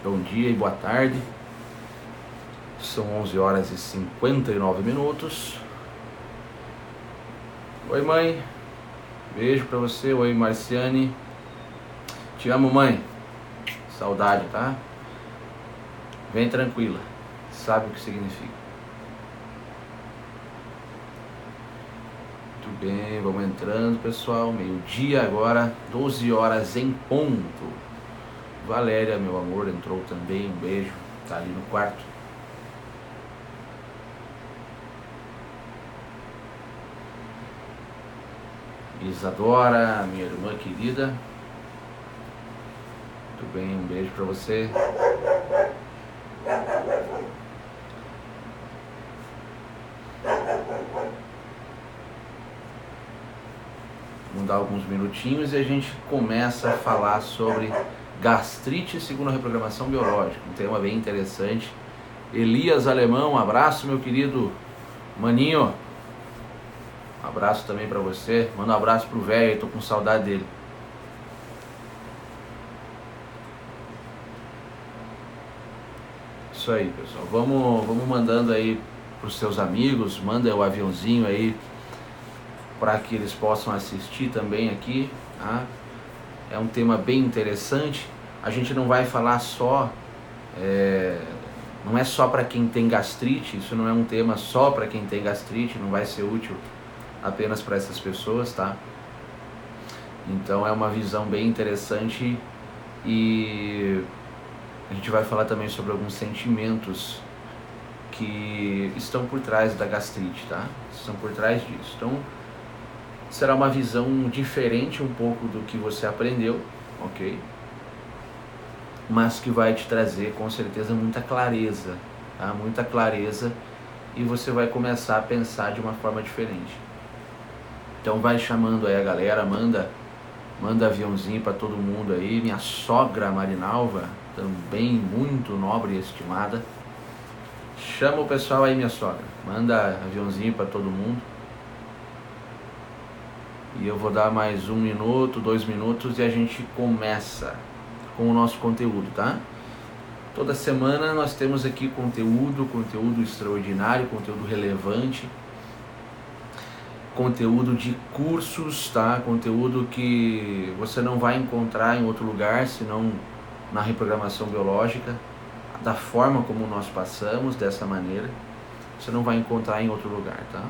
bom dia e boa tarde. São 11 horas e 59 minutos. Oi, mãe, beijo pra você. Oi, Marciane, te amo, mãe, saudade, tá? Vem tranquila, sabe o que significa. Muito bem, vamos entrando, pessoal. Meio-dia agora, 12 horas em ponto. Valéria, meu amor, entrou também. Um beijo, tá ali no quarto. Isadora, minha irmã querida. Muito bem, um beijo pra você. Vamos dar alguns minutinhos e a gente começa a falar sobre gastrite segundo a reprogramação biológica. Um tema bem interessante. Elias Alemão, um abraço, meu querido maninho. Um abraço também pra você. Manda um abraço pro velho, tô com saudade dele. Isso aí, pessoal. Vamos mandando aí pros seus amigos. Manda o aviãozinho aí para que eles possam assistir também aqui, tá? É um tema bem interessante. A gente não vai falar só, não é só para quem tem gastrite. Isso não é um tema só para quem tem gastrite, não vai ser útil apenas para essas pessoas, tá? Então é uma visão bem interessante e a gente vai falar também sobre alguns sentimentos que estão por trás da gastrite, tá? Estão por trás disso. Então será uma visão diferente um pouco do que você aprendeu, ok? Mas que vai te trazer com certeza muita clareza, tá? Muita clareza, e você vai começar a pensar de uma forma diferente. Então vai chamando aí a galera, manda aviãozinho para todo mundo aí. Minha sogra Marinalva, também muito nobre e estimada. Chama o pessoal aí, minha sogra. Manda aviãozinho para todo mundo. E eu vou dar mais 1 minuto, 2 minutos e a gente começa com o nosso conteúdo, tá? Toda semana nós temos aqui conteúdo extraordinário, conteúdo relevante, conteúdo de cursos, tá? Conteúdo que você não vai encontrar em outro lugar, senão na reprogramação biológica, da forma como nós passamos, dessa maneira, você não vai encontrar em outro lugar, tá?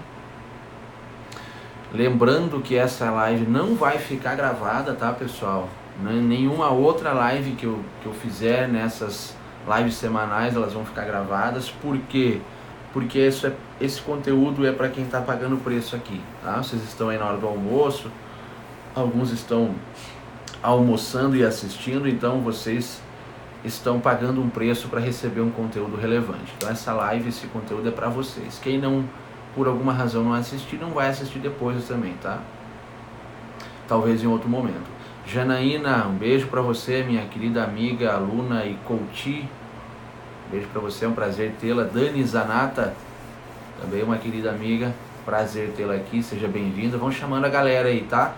Lembrando que essa live não vai ficar gravada, tá, pessoal? Nenhuma outra live que eu fizer nessas lives semanais, elas vão ficar gravadas. Por quê? Porque esse conteúdo é para quem está pagando o preço aqui, tá? Vocês estão aí na hora do almoço, alguns estão almoçando e assistindo, então vocês estão pagando um preço para receber um conteúdo relevante. Então essa live, esse conteúdo é para vocês. Quem não, por alguma razão, não assistir, não vai assistir depois também, tá? Talvez em outro momento. Janaína, um beijo para você, minha querida amiga, aluna e coach. Beijo para você, é um prazer tê-la. Dani Zanata, também uma querida amiga, prazer tê-la aqui, seja bem-vinda. Vão chamando a galera aí, tá?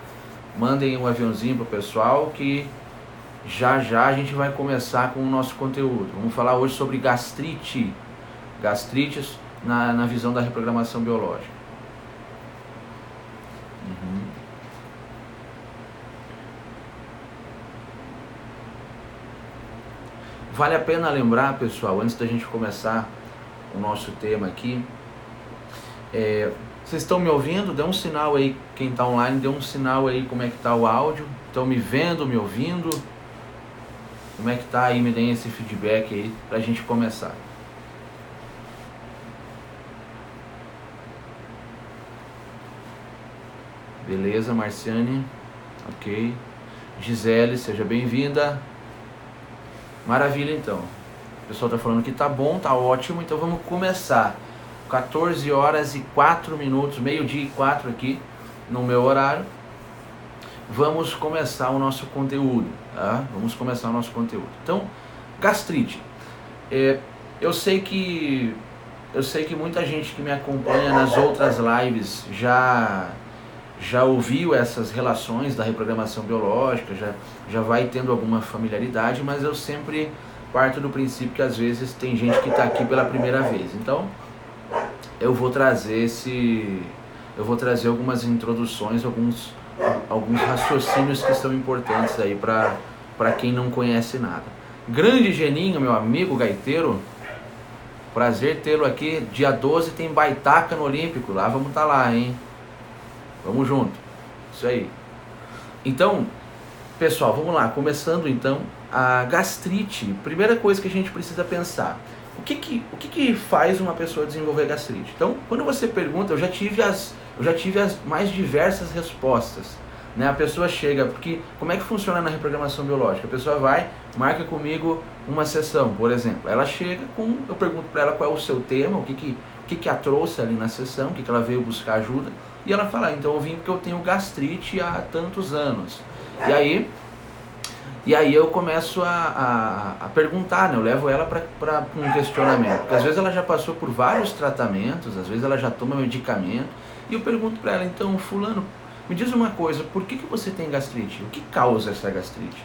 Mandem um aviãozinho pro pessoal que já a gente vai começar com o nosso conteúdo. Vamos falar hoje sobre gastrite. Gastrites na visão da reprogramação biológica. Vale a pena lembrar, pessoal, antes da gente começar o nosso tema aqui, vocês estão me ouvindo? Dê um sinal aí, quem está online, dê um sinal aí como é que está o áudio. Estão me vendo, me ouvindo? Como é que está aí? Me deem esse feedback aí para a gente começar. Beleza, Marciane? Ok. Gisele, seja bem-vinda. Maravilha, então. O pessoal está falando que tá bom, tá ótimo, então vamos começar. 14 horas e 4 minutos, meio-dia e 4 aqui no meu horário. Vamos começar o nosso conteúdo, tá? Vamos começar o nosso conteúdo. Então, gastrite. Eu sei que muita gente que me acompanha nas outras lives já já ouviu essas relações da reprogramação biológica, já vai tendo alguma familiaridade, mas eu sempre parto do princípio que às vezes tem gente que está aqui pela primeira vez. Então eu vou trazer algumas introduções, alguns raciocínios que são importantes aí para quem não conhece nada. Grande Geninho, meu amigo gaiteiro, prazer tê-lo aqui. Dia 12 tem Baitaca no Olímpico, lá vamos estar lá, hein? Vamos junto, isso aí. Então, pessoal, vamos lá, começando então a gastrite. Primeira coisa que a gente precisa pensar, o que faz uma pessoa desenvolver gastrite? Então, quando você pergunta, eu já tive as mais diversas respostas, né? A pessoa chega, porque como é que funciona na reprogramação biológica? A pessoa vai, marca comigo uma sessão, por exemplo. Ela chega eu pergunto para ela qual é o seu tema, o que a trouxe ali na sessão, o que ela veio buscar ajuda, e ela fala, então eu vim porque eu tenho gastrite há tantos anos. E aí eu começo a perguntar, né? Eu levo ela para um questionamento, porque às vezes ela já passou por vários tratamentos, às vezes ela já toma medicamento, e eu pergunto para ela, então, fulano, me diz uma coisa, por que você tem gastrite? O que causa essa gastrite?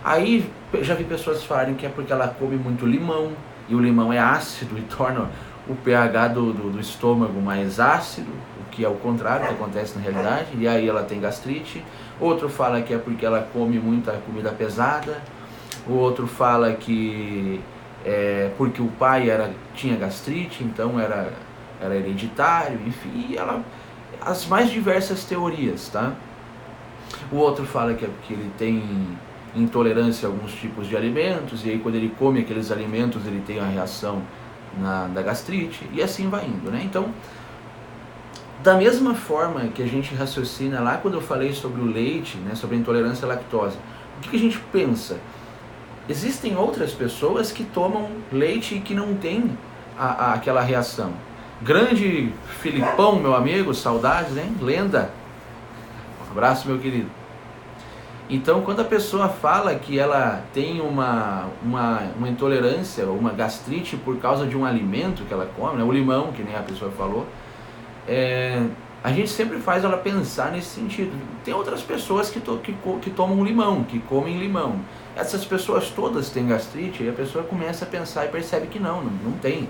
Aí já vi pessoas falarem que é porque ela come muito limão, e o limão é ácido e torna o pH do estômago mais ácido, o que é o contrário que acontece na realidade, e aí ela tem gastrite. Outro fala que é porque ela come muita comida pesada, o outro fala que é porque o pai tinha gastrite, então era hereditário, enfim, as mais diversas teorias, tá? O outro fala que é porque ele tem intolerância a alguns tipos de alimentos, e aí quando ele come aqueles alimentos ele tem a reação da gastrite, e assim vai indo, né? Então, da mesma forma que a gente raciocina lá quando eu falei sobre o leite, né, sobre a intolerância à lactose, o que a gente pensa? Existem outras pessoas que tomam leite e que não têm aquela reação. Grande Filipão, meu amigo, saudades, hein? Lenda. Um abraço, meu querido. Então, quando a pessoa fala que ela tem uma intolerância, uma gastrite por causa de um alimento que ela come, né, o limão, que nem a pessoa falou, a gente sempre faz ela pensar nesse sentido. Tem outras pessoas que tomam limão, que comem limão. Essas pessoas todas têm gastrite, e a pessoa começa a pensar e percebe que não tem.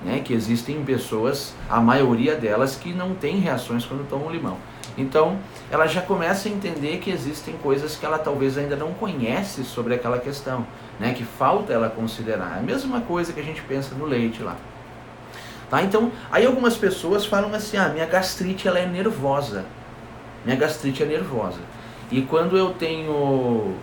Né? Que existem pessoas, a maioria delas, que não tem reações quando tomam limão. Então, ela já começa a entender que existem coisas que ela talvez ainda não conhece sobre aquela questão, né? Que falta ela considerar. É a mesma coisa que a gente pensa no leite lá. Tá? Então, aí algumas pessoas falam assim, minha gastrite ela é nervosa. Minha gastrite é nervosa. E quando eu tenho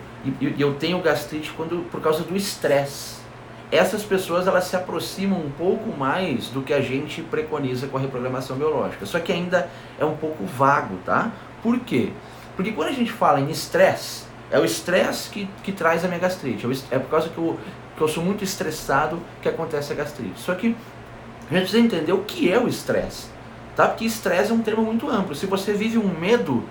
gastrite por causa do estresse. Essas pessoas elas se aproximam um pouco mais do que a gente preconiza com a reprogramação biológica. Só que ainda é um pouco vago, tá? Por quê? Porque quando a gente fala em estresse, é o estresse que traz a minha gastrite. É por causa que eu sou muito estressado que acontece a gastrite. Só que a gente precisa entender o que é o estresse, tá? Porque estresse é um termo muito amplo. Se você vive um medo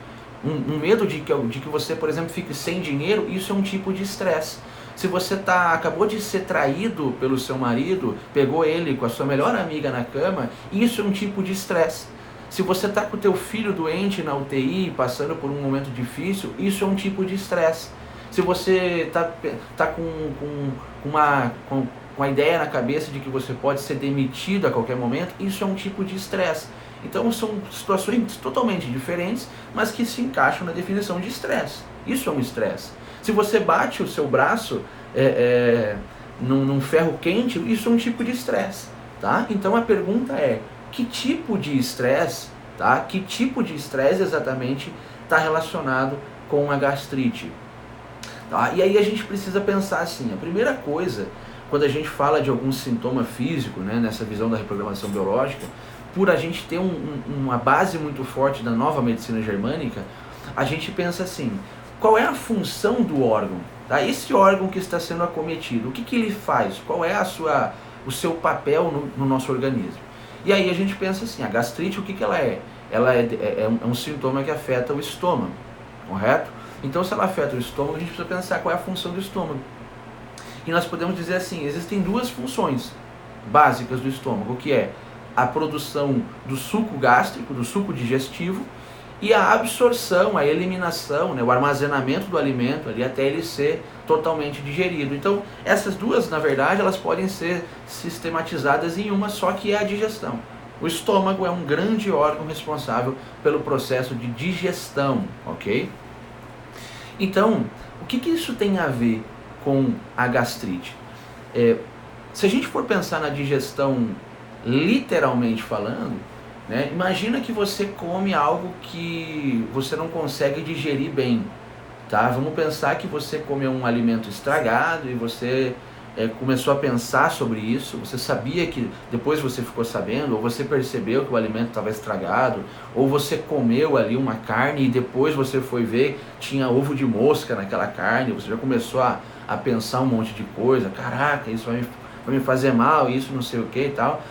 de que você, por exemplo, fique sem dinheiro, isso é um tipo de estresse. Se você acabou de ser traído pelo seu marido, pegou ele com a sua melhor amiga na cama, isso é um tipo de estresse. Se você está com o teu filho doente na UTI, passando por um momento difícil, isso é um tipo de estresse. Se você tá com a ideia na cabeça de que você pode ser demitido a qualquer momento, isso é um tipo de estresse. Então são situações totalmente diferentes, mas que se encaixam na definição de estresse. Isso é um estresse. Se você bate o seu braço num ferro quente, isso é um tipo de estresse, tá? Então a pergunta é, que tipo de estresse, tá? Que tipo de estresse exatamente está relacionado com a gastrite? Tá? E aí a gente precisa pensar assim, a primeira coisa, quando a gente fala de algum sintoma físico, né, nessa visão da reprogramação biológica, por a gente ter uma base muito forte da nova medicina germânica, a gente pensa assim, qual é a função do órgão? Tá? Esse órgão que está sendo acometido, o que ele faz? Qual é o seu papel no nosso organismo? E aí a gente pensa assim, a gastrite, o que ela é? Ela é um sintoma que afeta o estômago, correto? Então se ela afeta o estômago, a gente precisa pensar qual é a função do estômago. E nós podemos dizer assim, existem duas funções básicas do estômago, que é a produção do suco gástrico, do suco digestivo, e a absorção, a eliminação, né, o armazenamento do alimento ali até ele ser totalmente digerido. Então, essas duas, na verdade, elas podem ser sistematizadas em uma só, que é a digestão. O estômago é um grande órgão responsável pelo processo de digestão, ok? Então, o que isso tem a ver com a gastrite? Se a gente for pensar na digestão literalmente falando, né, imagina que você come algo que você não consegue digerir bem, tá? Vamos pensar que você comeu um alimento estragado e você começou a pensar sobre isso, você sabia que depois você ficou sabendo, ou você percebeu que o alimento estava estragado, ou você comeu ali uma carne e depois você foi ver, tinha ovo de mosca naquela carne, você já começou a pensar um monte de coisa, caraca, isso vai me fazer mal, isso não sei o que e tal.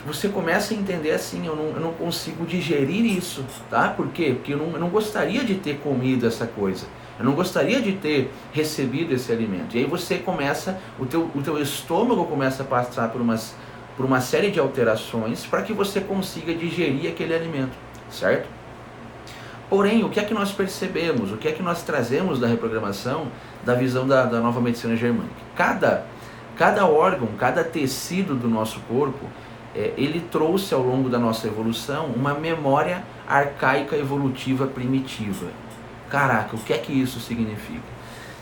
Você começa a entender assim, eu não consigo digerir isso, tá? Por quê? Porque eu não gostaria de ter comido essa coisa. Eu não gostaria de ter recebido esse alimento. E aí você começa, o teu estômago começa a passar por uma série de alterações para que você consiga digerir aquele alimento, certo? Porém, o que é que nós percebemos? O que é que nós trazemos da reprogramação, da visão da nova medicina germânica? Cada órgão, cada tecido do nosso corpo, ele trouxe ao longo da nossa evolução uma memória arcaica evolutiva primitiva. Caraca, o que é que isso significa?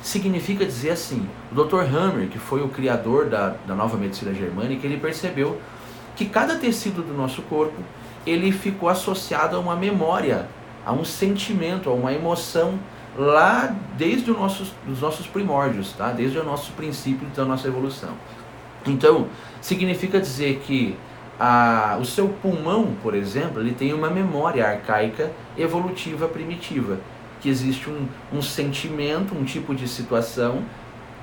Significa dizer assim, o Dr. Hammer, que foi o criador da nova medicina germânica, ele percebeu que cada tecido do nosso corpo, ele ficou associado a uma memória, a um sentimento, a uma emoção, lá desde os nossos primórdios, tá? Desde o nosso princípio da nossa evolução. Então, significa dizer que o seu pulmão, por exemplo, ele tem uma memória arcaica evolutiva primitiva, que existe um sentimento, um tipo de situação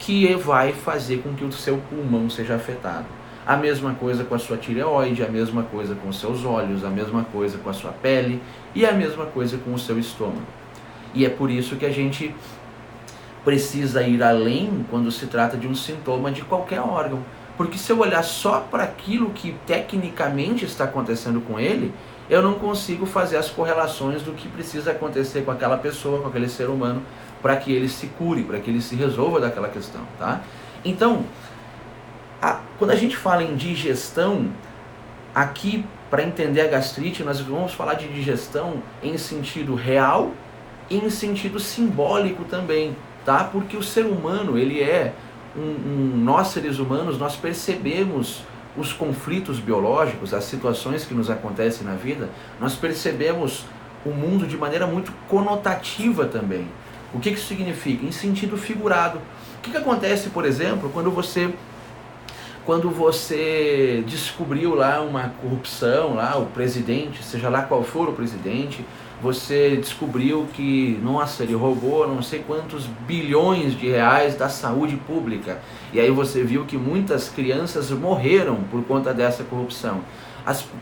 que vai fazer com que o seu pulmão seja afetado. A mesma coisa com a sua tireoide, a mesma coisa com os seus olhos, a mesma coisa com a sua pele e a mesma coisa com o seu estômago. E é por isso que a gente precisa ir além quando se trata de um sintoma de qualquer órgão. Porque se eu olhar só para aquilo que tecnicamente está acontecendo com ele, eu não consigo fazer as correlações do que precisa acontecer com aquela pessoa, com aquele ser humano, para que ele se cure, para que ele se resolva daquela questão, tá? Então, quando a gente fala em digestão, aqui, para entender a gastrite, nós vamos falar de digestão em sentido real e em sentido simbólico também, tá? Porque o ser humano, ele é nós seres humanos, nós percebemos os conflitos biológicos, as situações que nos acontecem na vida, nós percebemos o mundo de maneira muito conotativa também. O que isso significa? Em sentido figurado. O que acontece, por exemplo, quando você descobriu lá uma corrupção, lá o presidente, seja lá qual for o presidente, você descobriu que, nossa, ele roubou não sei quantos bilhões de reais da saúde pública. E aí você viu que muitas crianças morreram por conta dessa corrupção.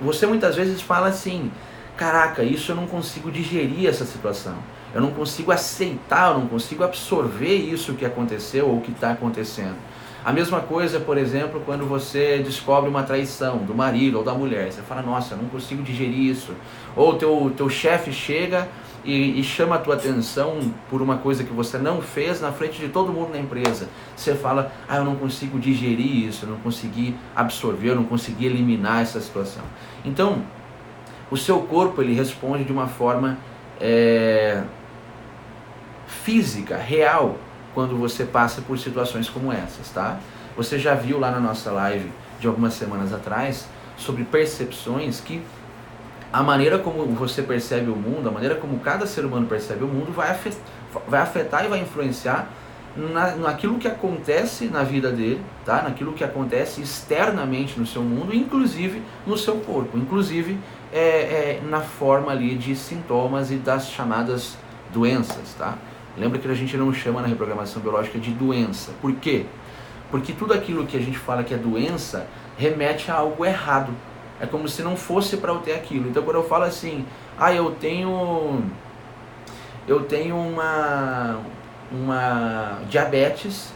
Você muitas vezes fala assim, caraca, isso eu não consigo digerir essa situação. Eu não consigo aceitar, eu não consigo absorver isso que aconteceu ou que está acontecendo. A mesma coisa, por exemplo, quando você descobre uma traição do marido ou da mulher. Você fala, nossa, eu não consigo digerir isso. Ou teu chefe chega e chama a tua atenção por uma coisa que você não fez na frente de todo mundo na empresa. Você fala, eu não consigo digerir isso, eu não consegui absorver, eu não consegui eliminar essa situação. Então, o seu corpo, ele responde de uma forma física, real, quando você passa por situações como essas, tá? Você já viu lá na nossa live de algumas semanas atrás sobre percepções, que a maneira como você percebe o mundo, a maneira como cada ser humano percebe o mundo vai afetar e vai influenciar naquilo que acontece na vida dele, tá? Naquilo que acontece externamente no seu mundo, inclusive no seu corpo, inclusive na forma ali de sintomas e das chamadas doenças, tá? Lembra que a gente não chama na reprogramação biológica de doença. Por quê? Porque tudo aquilo que a gente fala que é doença remete a algo errado. É como se não fosse para eu ter aquilo. Então quando eu falo assim, eu tenho uma diabetes,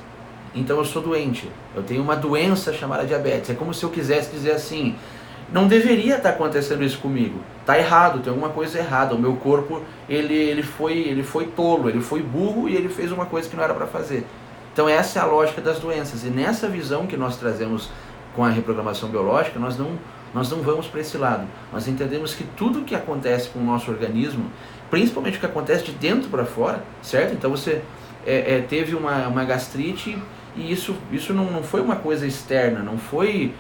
então eu sou doente. Eu tenho uma doença chamada diabetes. É como se eu quisesse dizer assim, não deveria estar acontecendo isso comigo. Tá errado, tem alguma coisa errada. O meu corpo, ele foi tolo, ele foi burro e ele fez uma coisa que não era para fazer. Então essa é a lógica das doenças. E nessa visão que nós trazemos com a reprogramação biológica, nós não vamos para esse lado. Nós entendemos que tudo que acontece com o nosso organismo, principalmente o que acontece de dentro para fora, certo? Então você teve uma gastrite e isso não foi uma coisa externa, não foi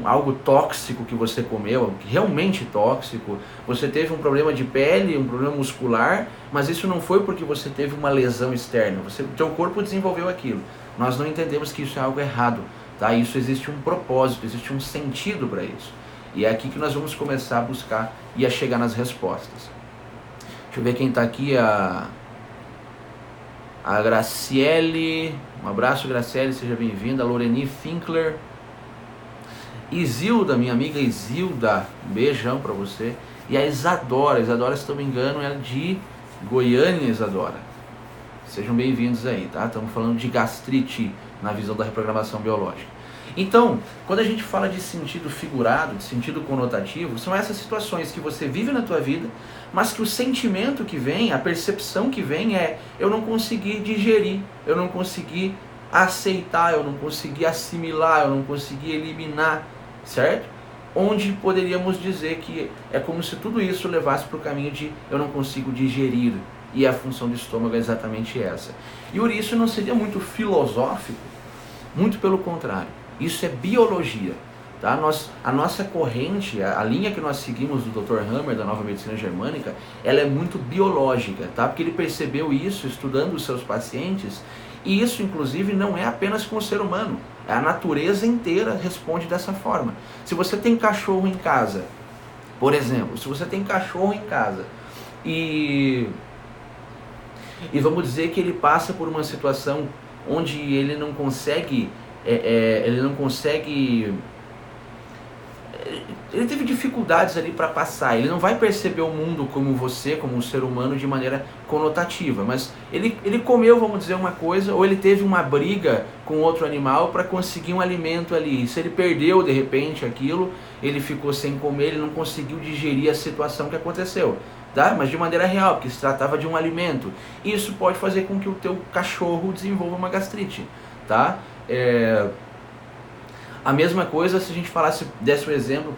algo tóxico que você comeu, realmente tóxico. Você teve um problema de pele, um problema muscular, mas isso não foi porque você teve uma lesão externa. Teu corpo desenvolveu aquilo. Nós não entendemos que isso é algo errado, tá? Isso existe um propósito, existe um sentido para isso. E é aqui que nós vamos começar a buscar e a chegar nas respostas. Deixa eu ver quem está aqui, a Graciele. Um abraço, Graciele, seja bem-vinda. A Loreni Finkler. Isilda, minha amiga Isilda, um beijão para você. E a Isadora, se não me engano, é de Goiânia, Isadora. Sejam bem-vindos aí, tá? Estamos falando de gastrite na visão da reprogramação biológica. Então, quando a gente fala de sentido figurado, de sentido conotativo, são essas situações que você vive na tua vida, mas que o sentimento que vem, a percepção que vem é: eu não consegui digerir, eu não consegui aceitar, eu não consegui assimilar, eu não consegui eliminar, certo? Onde poderíamos dizer que é como se tudo isso levasse para o caminho de eu não consigo digerir, e a função do estômago é exatamente essa. E por isso não seria muito filosófico, muito pelo contrário. Isso é biologia, tá? A nossa corrente, a linha que nós seguimos do Dr. Hammer, da Nova Medicina Germânica, ela é muito biológica, tá? Porque ele percebeu isso estudando os seus pacientes, e isso inclusive não é apenas com o ser humano, a natureza inteira responde dessa forma. Se você tem cachorro em casa, por exemplo, se você tem cachorro em casa e vamos dizer que ele passa por uma situação onde ele não consegue ele teve dificuldades ali para passar, ele não vai perceber o mundo como você, como um ser humano, de maneira conotativa, mas ele comeu, vamos dizer, uma coisa, ou ele teve uma briga com outro animal para conseguir um alimento ali, e se ele perdeu de repente aquilo, ele ficou sem comer, ele não conseguiu digerir a situação que aconteceu, tá? Mas de maneira real, porque se tratava de um alimento. Isso pode fazer com que o teu cachorro desenvolva uma gastrite, tá? A mesma coisa se a gente desse um exemplo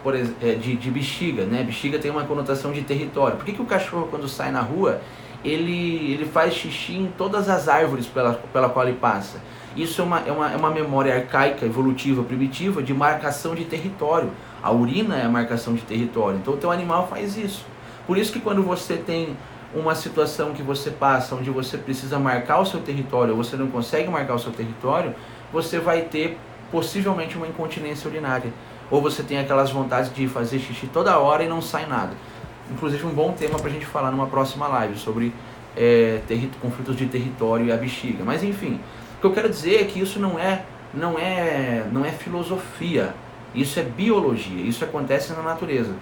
de bexiga, né? Bexiga tem uma conotação de território. Por que o cachorro, quando sai na rua, ele faz xixi em todas as árvores pela qual ele passa? Isso é uma memória arcaica, evolutiva, primitiva, de marcação de território. A urina é a marcação de território, então o teu animal faz isso. Por isso que quando você tem uma situação que você passa, onde você precisa marcar o seu território, ou você não consegue marcar o seu território, você vai ter possivelmente uma incontinência urinária, ou você tem aquelas vontades de fazer xixi toda hora e não sai nada. Inclusive um bom tema para a gente falar numa próxima live sobre conflitos de território e a bexiga. Mas enfim, o que eu quero dizer é que isso não é filosofia, isso é biologia, isso acontece na natureza.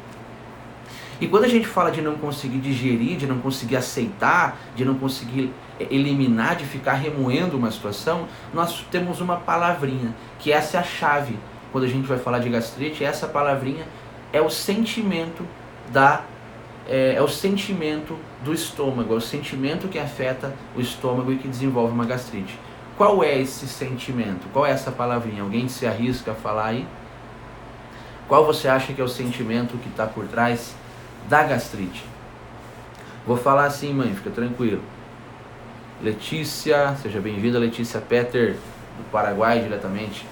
E quando a gente fala de não conseguir digerir, de não conseguir aceitar, de não conseguir eliminar, de ficar remoendo uma situação, nós temos uma palavrinha, que essa é a chave. Quando a gente vai falar de gastrite, essa palavrinha é o sentimento do estômago, é o sentimento que afeta o estômago e que desenvolve uma gastrite. Qual é esse sentimento? Qual é essa palavrinha? Alguém se arrisca a falar aí? Qual você acha que é o sentimento que está por trás da gastrite? Vou falar assim, mãe, fica tranquilo. Letícia, seja bem-vinda, Letícia Peter, do Paraguai diretamente.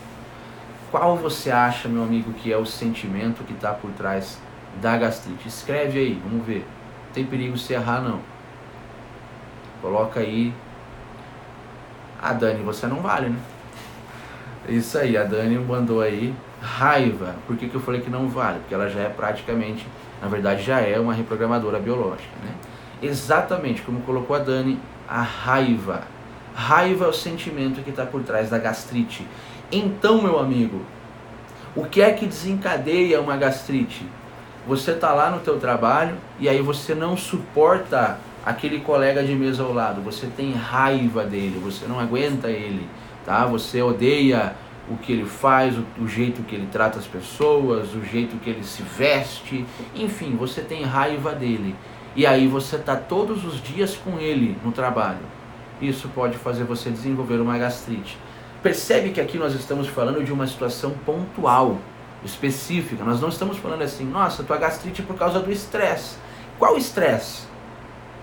Qual você acha, meu amigo, que é o sentimento que está por trás da gastrite? Escreve aí, vamos ver. Não tem perigo se errar, não. Coloca aí. Ah, Dani, você não vale, né? Isso aí, a Dani mandou aí. Raiva. Por que eu falei que não vale? Porque ela já é praticamente, na verdade já é uma reprogramadora biológica, né? Exatamente como colocou a Dani, a raiva. Raiva é o sentimento que está por trás da gastrite. Então, meu amigo, o que é que desencadeia uma gastrite? Você está lá no teu trabalho e aí você não suporta aquele colega de mesa ao lado, você tem raiva dele, você não aguenta ele, tá? Você odeia o que ele faz, o jeito que ele trata as pessoas, o jeito que ele se veste, enfim, você tem raiva dele. E aí você está todos os dias com ele no trabalho. Isso pode fazer você desenvolver uma gastrite. Percebe que aqui nós estamos falando de uma situação pontual, específica. Nós não estamos falando assim, nossa, tua gastrite é por causa do estresse. Qual estresse?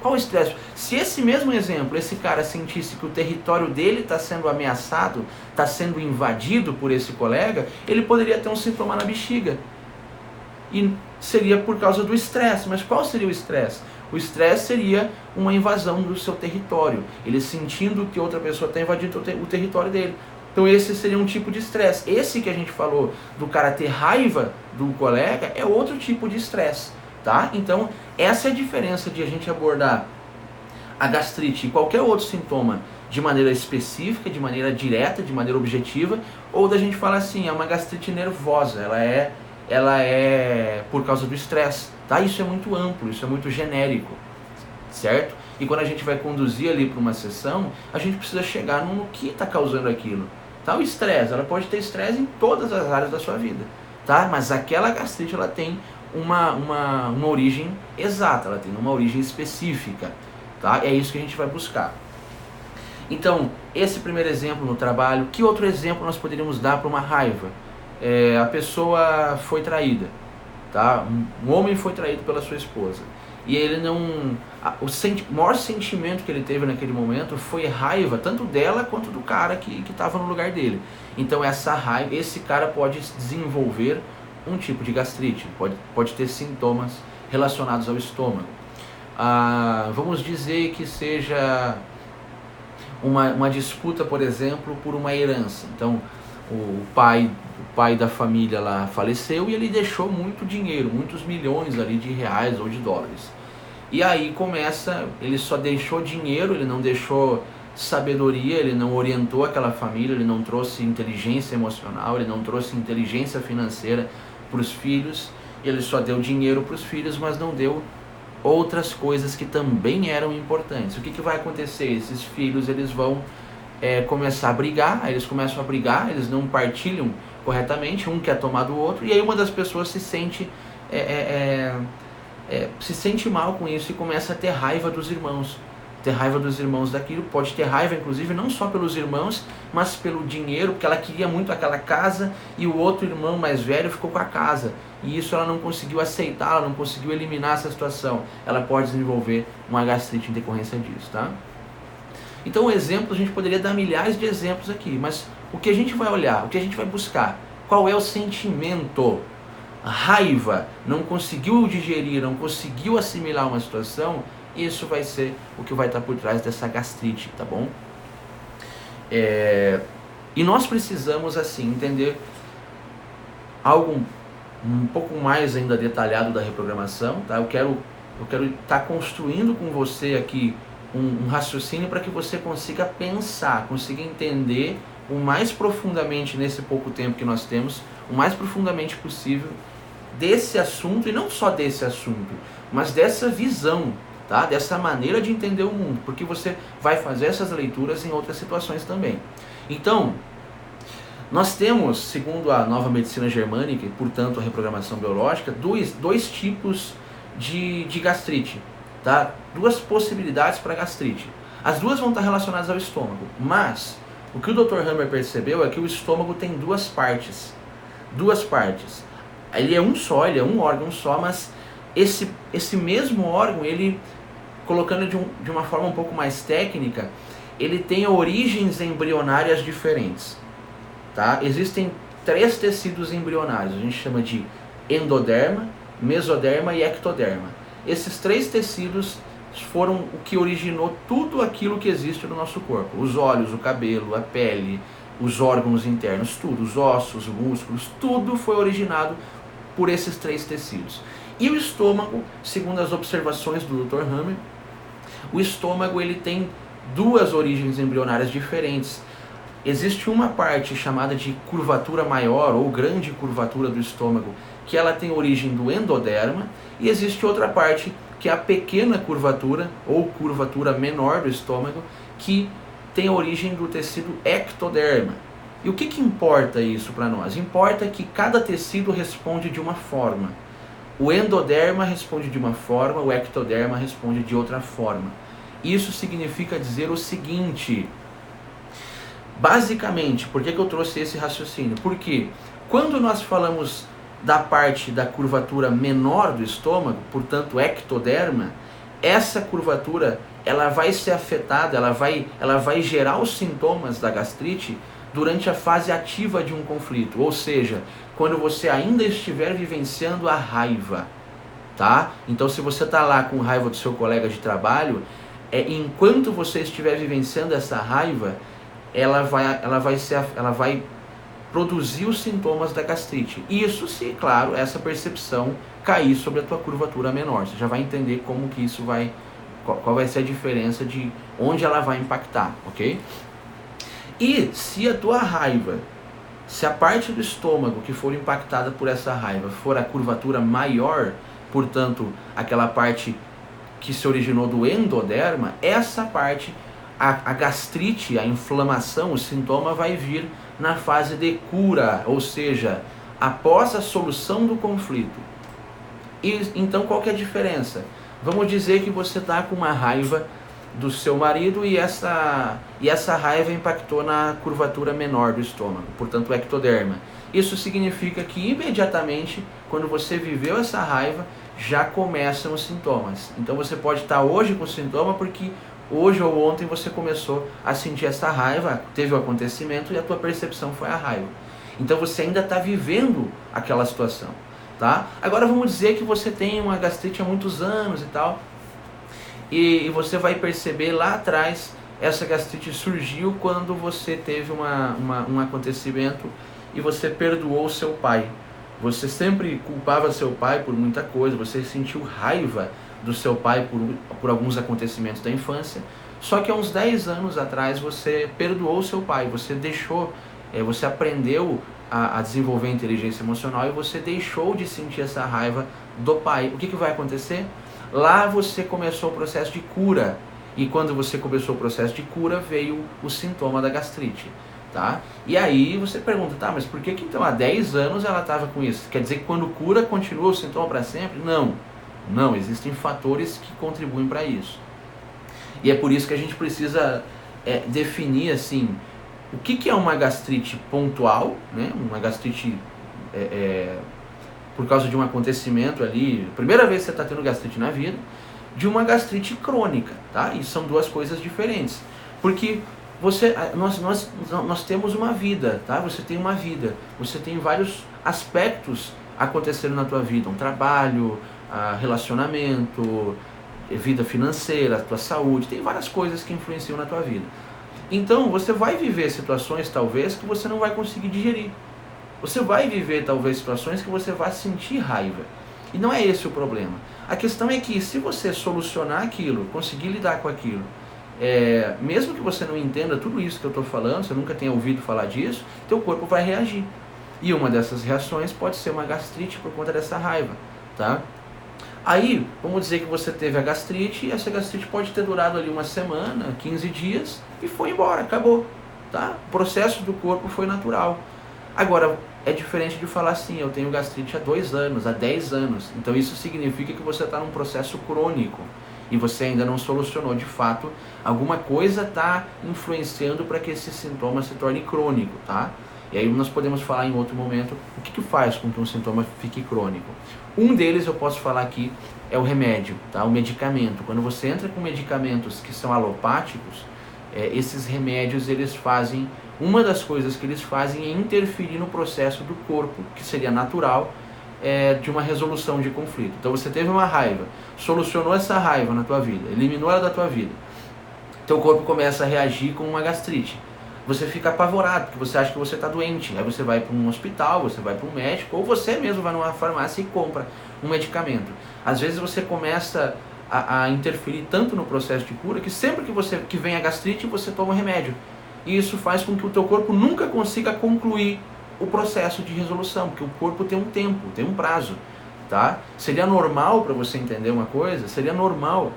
Qual estresse? Se esse mesmo exemplo, esse cara sentisse que o território dele está sendo ameaçado, está sendo invadido por esse colega, ele poderia ter um sintoma na bexiga. E seria por causa do estresse. Mas qual seria o estresse? O estresse seria uma invasão do seu território. Ele sentindo que outra pessoa está invadindo o território dele. Então esse seria um tipo de estresse. Esse que a gente falou do cara ter raiva do colega é outro tipo de estresse. Tá? Então, essa é a diferença de a gente abordar a gastrite e qualquer outro sintoma de maneira específica, de maneira direta, de maneira objetiva, ou da gente falar assim, é uma gastrite nervosa, ela é por causa do estresse. Tá? Isso é muito amplo, isso é muito genérico, certo? E quando a gente vai conduzir ali para uma sessão, a gente precisa chegar no que está causando aquilo. Tá? O estresse, ela pode ter estresse em todas as áreas da sua vida, tá? Mas aquela gastrite, ela tem uma origem exata, ela tem uma origem específica, tá? É isso que a gente vai buscar. Então, esse primeiro exemplo no trabalho, que outro exemplo nós poderíamos dar para uma raiva? A pessoa foi traída, tá? Um homem foi traído pela sua esposa, e ele não... O maior sentimento que ele teve naquele momento foi raiva, tanto dela quanto do cara que estava no lugar dele. Então essa raiva, esse cara pode desenvolver um tipo de gastrite, pode ter sintomas relacionados ao estômago. Vamos dizer que seja uma disputa, por exemplo, por uma herança. Então, o pai da família lá faleceu e ele deixou muito dinheiro, muitos milhões ali de reais ou de dólares. E aí ele só deixou dinheiro, ele não deixou sabedoria, ele não orientou aquela família, ele não trouxe inteligência emocional, ele não trouxe inteligência financeira para os filhos, ele só deu dinheiro para os filhos, mas não deu outras coisas que também eram importantes. O que vai acontecer? Esses filhos eles vão começar a brigar, eles começam a brigar, eles não partilham corretamente, um quer tomar do outro, e aí uma das pessoas se sente mal com isso e começa a ter raiva dos irmãos. Ter raiva dos irmãos daquilo, pode ter raiva inclusive não só pelos irmãos, mas pelo dinheiro, porque ela queria muito aquela casa e o outro irmão mais velho ficou com a casa. E isso ela não conseguiu aceitar, ela não conseguiu eliminar essa situação. Ela pode desenvolver uma gastrite em decorrência disso, tá? Então, exemplo, a gente poderia dar milhares de exemplos aqui, mas o que a gente vai olhar, o que a gente vai buscar? Qual é o sentimento? A raiva, não conseguiu digerir, não conseguiu assimilar uma situação, isso vai ser o que vai estar por trás dessa gastrite, tá bom? E nós precisamos, assim, entender algo um pouco mais ainda detalhado da reprogramação, tá? Eu quero estar construindo com você aqui um raciocínio para que você consiga pensar, consiga entender o mais profundamente nesse pouco tempo que nós temos, o mais profundamente possível desse assunto, e não só desse assunto, mas dessa visão, tá? Dessa maneira de entender o mundo, porque você vai fazer essas leituras em outras situações também. Então, nós temos, segundo a nova medicina germânica e, portanto, a reprogramação biológica, dois tipos de gastrite, tá? Duas possibilidades para gastrite. As duas vão estar relacionadas ao estômago, mas o que o Dr. Hammer percebeu é que o estômago tem duas partes. Ele é um só, ele é um órgão só, mas esse mesmo órgão, ele, colocando de uma forma um pouco mais técnica, ele tem origens embrionárias diferentes, tá? Existem 3 tecidos embrionários, a gente chama de endoderma, mesoderma e ectoderma. Esses 3 tecidos foram o que originou tudo aquilo que existe no nosso corpo. Os olhos, o cabelo, a pele, os órgãos internos, tudo, os ossos, os músculos, tudo foi originado por esses 3 tecidos. E o estômago, segundo as observações do Dr. Hammer, o estômago ele tem 2 origens embrionárias diferentes. Existe uma parte chamada de curvatura maior ou grande curvatura do estômago, que ela tem origem do endoderma, e existe outra parte que é a pequena curvatura ou curvatura menor do estômago, que tem origem do tecido ectoderma. E o que importa isso para nós? Importa que cada tecido responde de uma forma. O endoderma responde de uma forma, o ectoderma responde de outra forma. Isso significa dizer o seguinte: basicamente, por que eu trouxe esse raciocínio? Porque quando nós falamos da parte da curvatura menor do estômago, portanto ectoderma, essa curvatura ela vai ser afetada, ela vai gerar os sintomas da gastrite durante a fase ativa de um conflito, ou seja, quando você ainda estiver vivenciando a raiva, tá? Então se você está lá com raiva do seu colega de trabalho, enquanto você estiver vivenciando essa raiva, ela vai produzir os sintomas da gastrite. Isso se, claro, essa percepção cair sobre a tua curvatura menor. Você já vai entender como que isso vai, qual vai ser a diferença de onde ela vai impactar, ok? E se a tua raiva, se a parte do estômago que for impactada por essa raiva for a curvatura maior, portanto, aquela parte que se originou do endoderma, essa parte, a gastrite, a inflamação, o sintoma vai vir na fase de cura, ou seja, após a solução do conflito. E então qual que é a diferença? Vamos dizer que você está com uma raiva do seu marido e essa raiva impactou na curvatura menor do estômago, portanto o ectoderma. Isso significa que imediatamente, quando você viveu essa raiva, já começam os sintomas. Então você pode estar hoje com sintoma porque hoje ou ontem você começou a sentir essa raiva, teve o acontecimento e a tua percepção foi a raiva. Então você ainda está vivendo aquela situação, tá? Agora vamos dizer que você tem uma gastrite há muitos anos e tal, e você vai perceber lá atrás, essa gastrite surgiu quando você teve um acontecimento e você perdoou seu pai. Você sempre culpava seu pai por muita coisa, você sentiu raiva do seu pai por alguns acontecimentos da infância, só que há uns 10 anos atrás você perdoou seu pai, você deixou, você aprendeu a desenvolver inteligência emocional e você deixou de sentir essa raiva do pai. O que vai acontecer? Lá você começou o processo de cura, e quando você começou o processo de cura veio o sintoma da gastrite, tá? E aí você pergunta, tá, mas por que então há 10 anos ela estava com isso? Quer dizer que quando cura continua o sintoma para sempre? Não, existem fatores que contribuem para isso. E é por isso que a gente precisa definir assim, o que é uma gastrite pontual, né? Uma gastrite por causa de um acontecimento ali, primeira vez que você está tendo gastrite na vida, de uma gastrite crônica, tá? E são duas coisas diferentes. Porque nós temos uma vida, tá? Você tem uma vida, você tem vários aspectos acontecendo na tua vida, um trabalho, relacionamento, vida financeira, tua saúde, tem várias coisas que influenciam na tua vida. Então você vai viver situações talvez que você não vai conseguir digerir. Você vai viver talvez situações que você vai sentir raiva. E não é esse o problema. A questão é que se você solucionar aquilo, conseguir lidar com aquilo, mesmo que você não entenda tudo isso que eu estou falando, você nunca tenha ouvido falar disso, teu corpo vai reagir. E uma dessas reações pode ser uma gastrite por conta dessa raiva, tá? Aí, vamos dizer que você teve a gastrite e essa gastrite pode ter durado ali uma semana, 15 dias e foi embora, acabou, tá? O processo do corpo foi natural. Agora, é diferente de falar assim, eu tenho gastrite há 2 anos, há 10 anos. Então isso significa que você está num processo crônico e você ainda não solucionou de fato. Alguma coisa está influenciando para que esse sintoma se torne crônico, tá? E aí nós podemos falar em outro momento o que faz com que um sintoma fique crônico. Um deles eu posso falar aqui é o remédio, tá? O medicamento. Quando você entra com medicamentos que são alopáticos, esses remédios eles fazem, uma das coisas que eles fazem é interferir no processo do corpo, que seria natural, de uma resolução de conflito. Então você teve uma raiva, solucionou essa raiva na tua vida, eliminou ela da tua vida, teu corpo começa a reagir com uma gastrite. Você fica apavorado, porque você acha que você está doente. Aí você vai para um hospital, você vai para um médico, ou você mesmo vai numa farmácia e compra um medicamento. Às vezes você começa a interferir tanto no processo de cura, que sempre que vem a gastrite, você toma um remédio. E isso faz com que o teu corpo nunca consiga concluir o processo de resolução, porque o corpo tem um tempo, tem um prazo, tá? Seria normal, para você entender uma coisa, seria normal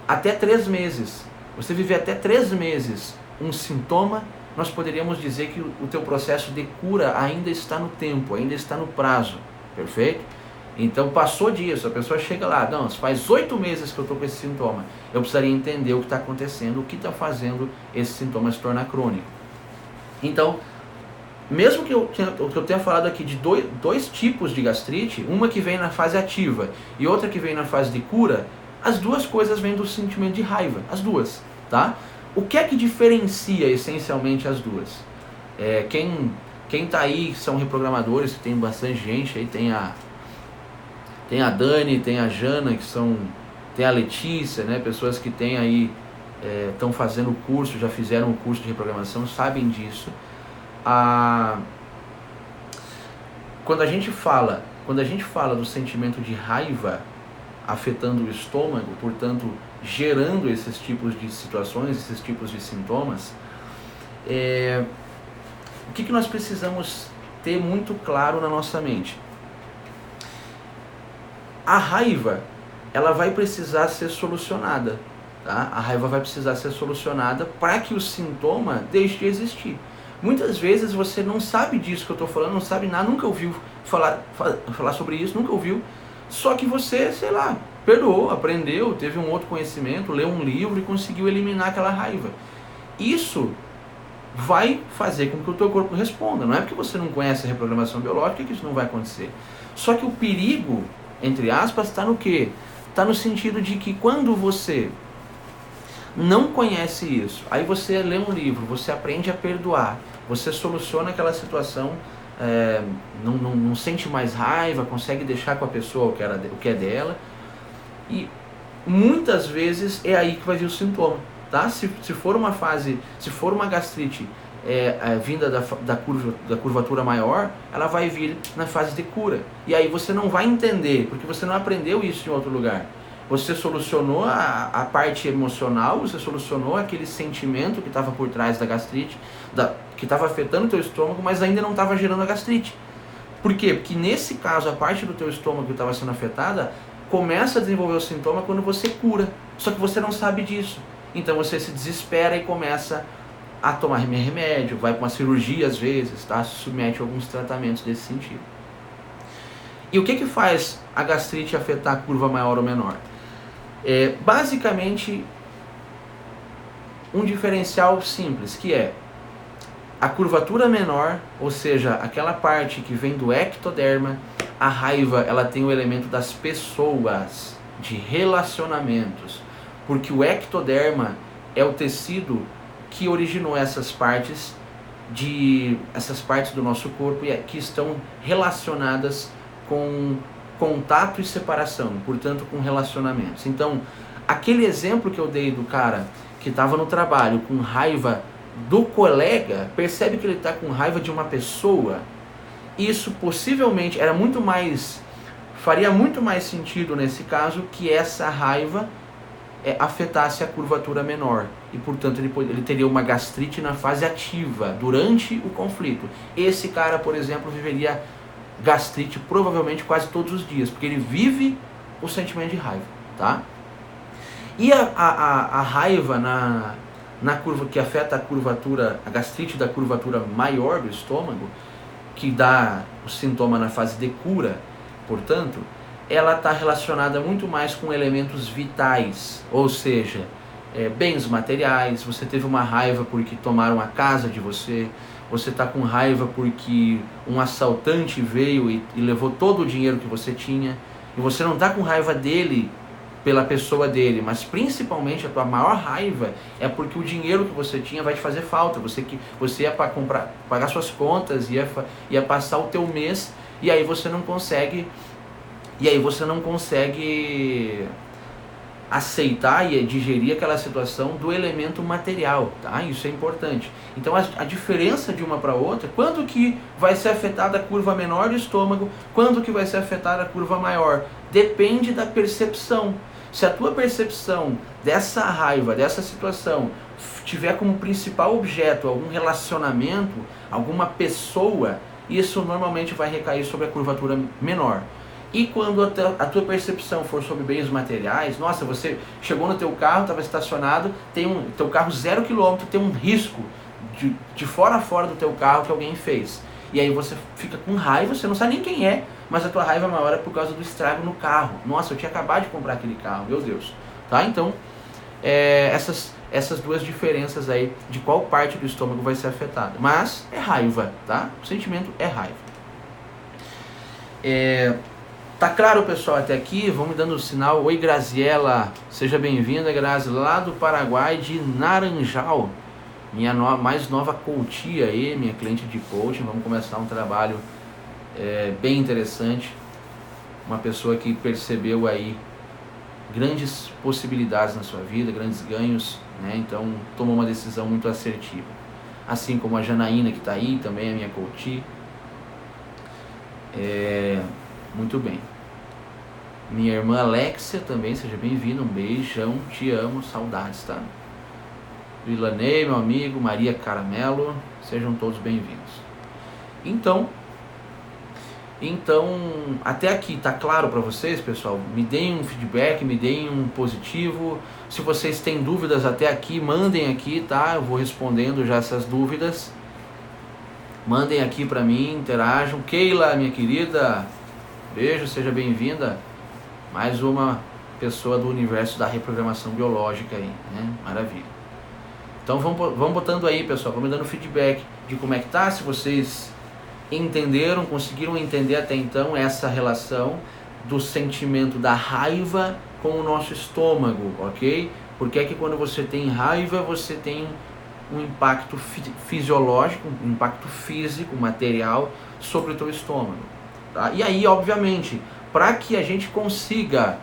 até 3 meses. Você viver até 3 meses um sintoma nós poderíamos dizer que o teu processo de cura ainda está no tempo, ainda está no prazo, perfeito? Então passou disso, a pessoa chega lá, não, faz 8 meses que eu estou com esse sintoma, eu precisaria entender o que está acontecendo, o que está fazendo esse sintoma se tornar crônico. Então, mesmo que eu tenha falado aqui de dois tipos de gastrite, uma que vem na fase ativa e outra que vem na fase de cura, as duas coisas vêm do sentimento de raiva, as duas, tá? O que é que diferencia essencialmente as duas? Quem tá aí, são reprogramadores, tem bastante gente aí, tem a Dani, tem a Jana, tem a Letícia, né? Pessoas que tem aí, estão fazendo o curso, já fizeram o curso de reprogramação, sabem disso. Quando a gente fala do sentimento de raiva afetando o estômago, portanto, gerando esses tipos de situações, esses tipos de sintomas, o que nós precisamos ter muito claro na nossa mente? A raiva, ela vai precisar ser solucionada, tá? A raiva vai precisar ser solucionada para que o sintoma deixe de existir. Muitas vezes você não sabe disso que eu estou falando, não sabe nada, nunca ouviu falar sobre isso, nunca ouviu, só que você, sei lá, perdoou, aprendeu, teve um outro conhecimento, leu um livro e conseguiu eliminar aquela raiva. Isso vai fazer com que o teu corpo responda. Não é porque você não conhece a reprogramação biológica que isso não vai acontecer. Só que o perigo, entre aspas, está no quê? Está no sentido de que quando você não conhece isso, aí você lê um livro, você aprende a perdoar, você soluciona aquela situação, não sente mais raiva, consegue deixar com a pessoa o que é dela, e muitas vezes é aí que vai vir o sintoma, tá? Se for uma fase, se for uma gastrite vinda da curvatura maior, ela vai vir na fase de cura, e aí você não vai entender, porque você não aprendeu isso em outro lugar. Você solucionou a parte emocional, você solucionou aquele sentimento que estava por trás da gastrite, que estava afetando o teu estômago, mas ainda não estava gerando a gastrite. Por quê? Porque nesse caso, a parte do teu estômago que estava sendo afetada, começa a desenvolver o sintoma quando você cura. Só que você não sabe disso. Então você se desespera e começa a tomar remédio, vai para uma cirurgia às vezes, tá? Se submete a alguns tratamentos desse sentido. E o que faz a gastrite afetar a curva maior ou menor? Basicamente um diferencial simples, que é a curvatura menor, ou seja, aquela parte que vem do ectoderma. A raiva, ela tem o elemento das pessoas, de relacionamentos, porque o ectoderma é o tecido que originou essas partes do nosso corpo e que estão relacionadas com contato e separação, portanto com relacionamentos. Então, aquele exemplo que eu dei do cara que estava no trabalho com raiva do colega, percebe que ele está com raiva de uma pessoa. Isso possivelmente faria muito mais sentido nesse caso que essa raiva afetasse a curvatura menor e portanto ele teria uma gastrite na fase ativa durante o conflito. Esse cara, por exemplo, viveria gastrite provavelmente quase todos os dias, porque ele vive o sentimento de raiva, tá? E a raiva na curva que afeta a gastrite da curvatura maior do estômago, que dá o sintoma na fase de cura, portanto, ela está relacionada muito mais com elementos vitais, ou seja, bens materiais. Você teve uma raiva porque tomaram a casa de você está com raiva porque um assaltante veio e levou todo o dinheiro que você tinha, e você não está com raiva dele pela pessoa dele, mas principalmente a tua maior raiva é porque o dinheiro que você tinha vai te fazer falta, você ia pagar suas contas, ia passar o teu mês, e aí você não consegue aceitar e digerir aquela situação do elemento material, tá? Isso é importante. Então a diferença de uma para outra, quando que vai ser afetada a curva menor do estômago, quando que vai ser afetada a curva maior, depende da percepção. Se a tua percepção dessa raiva, dessa situação, tiver como principal objeto algum relacionamento, alguma pessoa, isso normalmente vai recair sobre a curvatura menor. E quando a tua percepção for sobre bens materiais, nossa, você chegou no teu carro, estava estacionado, teu carro 0 km, tem um risco de fora a fora do teu carro que alguém fez. E aí você fica com raiva, você não sabe nem quem é, mas a tua raiva maior é por causa do estrago no carro. Nossa, eu tinha acabado de comprar aquele carro, meu Deus. Tá? Então, essas duas diferenças aí de qual parte do estômago vai ser afetada. Mas é raiva, tá? O sentimento é raiva. Tá claro, pessoal, até aqui? Vamos me dando o sinal. Oi, Graziela. Seja bem-vinda, Grazi, lá do Paraguai, de Naranjal. Minha mais nova coach aí, minha cliente de coaching. Vamos começar um trabalho bem interessante. Uma pessoa que percebeu aí grandes possibilidades na sua vida, grandes ganhos, né? Então tomou uma decisão muito assertiva. Assim como a Janaína, que está aí, também é minha coach. Muito bem. Minha irmã Alexia também, seja bem-vinda, um beijão, te amo, saudades, tá? Vilanei, meu amigo, Maria Caramelo, sejam todos bem-vindos. Então, até aqui tá claro para vocês, pessoal? Me deem um feedback, me deem um positivo. Se vocês têm dúvidas até aqui, mandem aqui, tá? Eu vou respondendo já essas dúvidas. Mandem aqui para mim, interajam. Keila, minha querida, beijo, seja bem-vinda. Mais uma pessoa do universo da reprogramação biológica aí, né? Maravilha. Então vamos botando aí, pessoal, vamos dando feedback de como é que tá, se vocês entenderam, conseguiram entender até então essa relação do sentimento da raiva com o nosso estômago, ok? Porque é que quando você tem raiva, você tem um impacto fisiológico, um impacto físico, material sobre o teu estômago, tá? E aí, obviamente, para que a gente consiga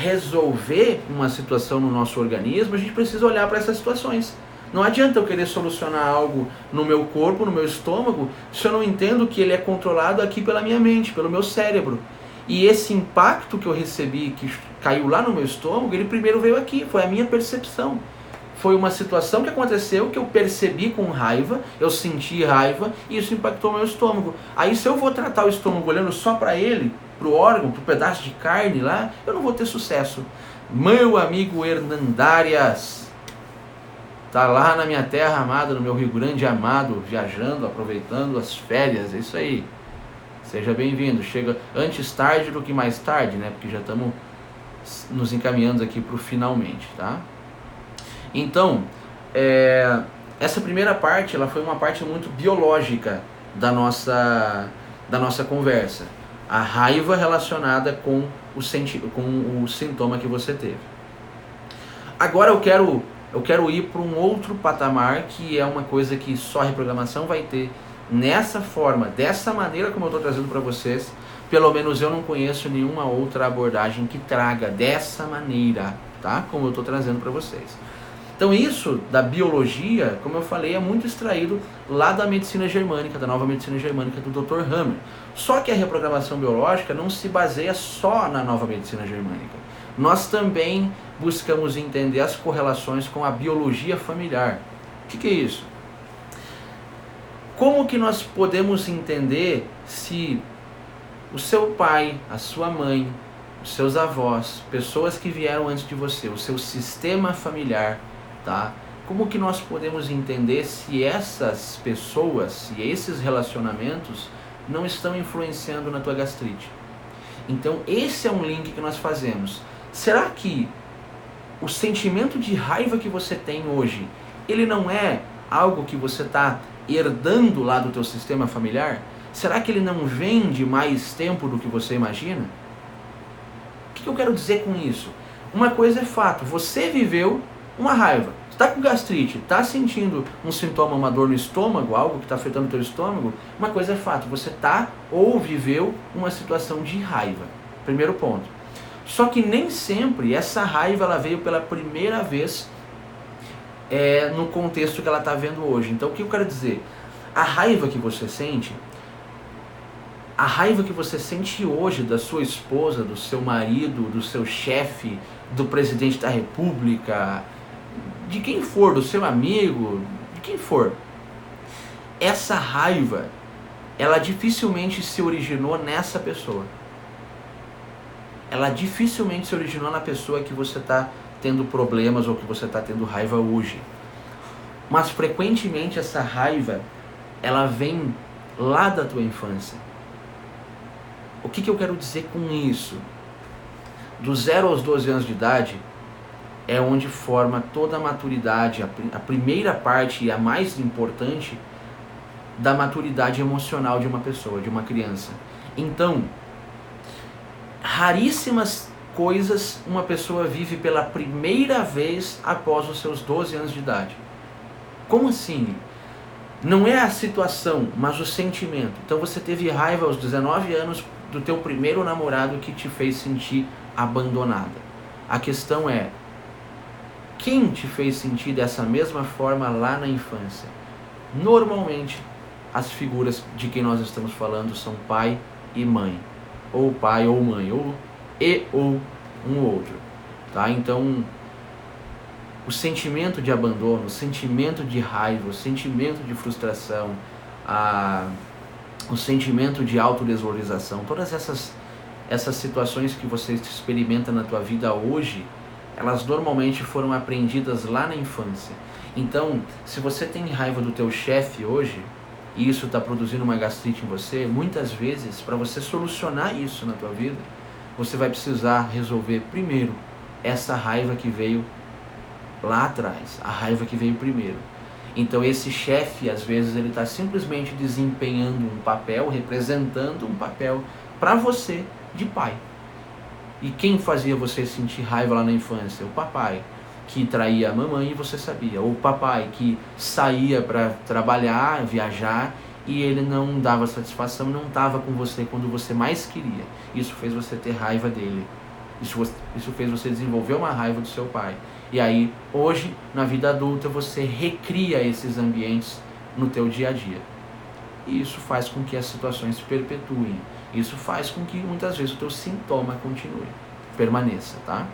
resolver uma situação no nosso organismo, a gente precisa olhar para essas situações. Não adianta eu querer solucionar algo no meu corpo, no meu estômago, se eu não entendo que ele é controlado aqui pela minha mente, pelo meu cérebro. E esse impacto que eu recebi, que caiu lá no meu estômago, ele primeiro veio aqui, foi a minha percepção. Foi uma situação que aconteceu, que eu percebi com raiva, eu senti raiva, e isso impactou o meu estômago. Aí se eu vou tratar o estômago olhando só para ele, para o órgão, para o pedaço de carne lá, eu não vou ter sucesso. Meu amigo Hernandarias, tá lá na minha terra amada, no meu Rio Grande amado, viajando, aproveitando as férias, é isso aí. Seja bem-vindo. Chega antes tarde do que mais tarde, né? Porque já estamos nos encaminhando aqui para o finalmente, tá? Então, essa primeira parte, ela foi uma parte muito biológica da nossa conversa. A raiva relacionada com o sintoma que você teve. Agora eu quero ir para um outro patamar, que é uma coisa que só a reprogramação vai ter nessa forma, dessa maneira como eu estou trazendo para vocês. Pelo menos eu não conheço nenhuma outra abordagem que traga dessa maneira, tá? Como eu estou trazendo para vocês. Então isso da biologia, como eu falei, é muito extraído lá da medicina germânica, da nova medicina germânica do Dr. Hammer. Só que a reprogramação biológica não se baseia só na nova medicina germânica. Nós também buscamos entender as correlações com a biologia familiar. O que é isso? Como que nós podemos entender se o seu pai, a sua mãe, os seus avós, pessoas que vieram antes de você, o seu sistema familiar, tá? Como que nós podemos entender se essas pessoas, se esses relacionamentos não estão influenciando na tua gastrite? Então esse é um link que nós fazemos. Será que o sentimento de raiva que você tem hoje, ele não é algo que você está herdando lá do teu sistema familiar? Será que ele não vem de mais tempo do que você imagina? O que eu quero dizer com isso? Uma coisa é fato, você viveu uma raiva, está com gastrite, está sentindo um sintoma, uma dor no estômago, algo que está afetando o teu estômago, uma coisa é fato, você está ou viveu uma situação de raiva. Primeiro ponto. Só que nem sempre essa raiva ela veio pela primeira vez no contexto que ela está vendo hoje. Então o que eu quero dizer? A raiva que você sente hoje da sua esposa, do seu marido, do seu chefe, do presidente da república, de quem for, do seu amigo, de quem for. Essa raiva, ela dificilmente se originou nessa pessoa. Ela dificilmente se originou na pessoa que você está tendo problemas ou que você está tendo raiva hoje. Mas frequentemente essa raiva, ela vem lá da tua infância. O que eu quero dizer com isso? Do 0 aos 12 anos de idade é onde forma toda a maturidade, a primeira parte e a mais importante da maturidade emocional de uma pessoa, de uma criança. Então, raríssimas coisas uma pessoa vive pela primeira vez após os seus 12 anos de idade. Como assim? Não é a situação, mas o sentimento. Então você teve raiva aos 19 anos do teu primeiro namorado que te fez sentir abandonada. A questão é, quem te fez sentir dessa mesma forma lá na infância? Normalmente, as figuras de quem nós estamos falando são pai e mãe. Ou pai ou mãe, ou um outro. Tá? Então, o sentimento de abandono, o sentimento de raiva, o sentimento de frustração, o sentimento de autodesvalorização, todas essas situações que você experimenta na tua vida hoje, elas normalmente foram aprendidas lá na infância. Então, se você tem raiva do teu chefe hoje, e isso está produzindo uma gastrite em você, muitas vezes, para você solucionar isso na tua vida, você vai precisar resolver primeiro essa raiva que veio lá atrás, a raiva que veio primeiro. Então esse chefe, às vezes, ele está simplesmente desempenhando um papel, representando um papel para você de pai. E quem fazia você sentir raiva lá na infância? O papai, que traía a mamãe e você sabia. Ou o papai que saía para trabalhar, viajar, e ele não dava satisfação, não estava com você quando você mais queria. Isso fez você ter raiva dele. Isso fez você desenvolver uma raiva do seu pai. E aí, hoje, na vida adulta, você recria esses ambientes no teu dia a dia. E isso faz com que as situações se perpetuem. Isso faz com que, muitas vezes, o teu sintoma continue, permaneça, tá?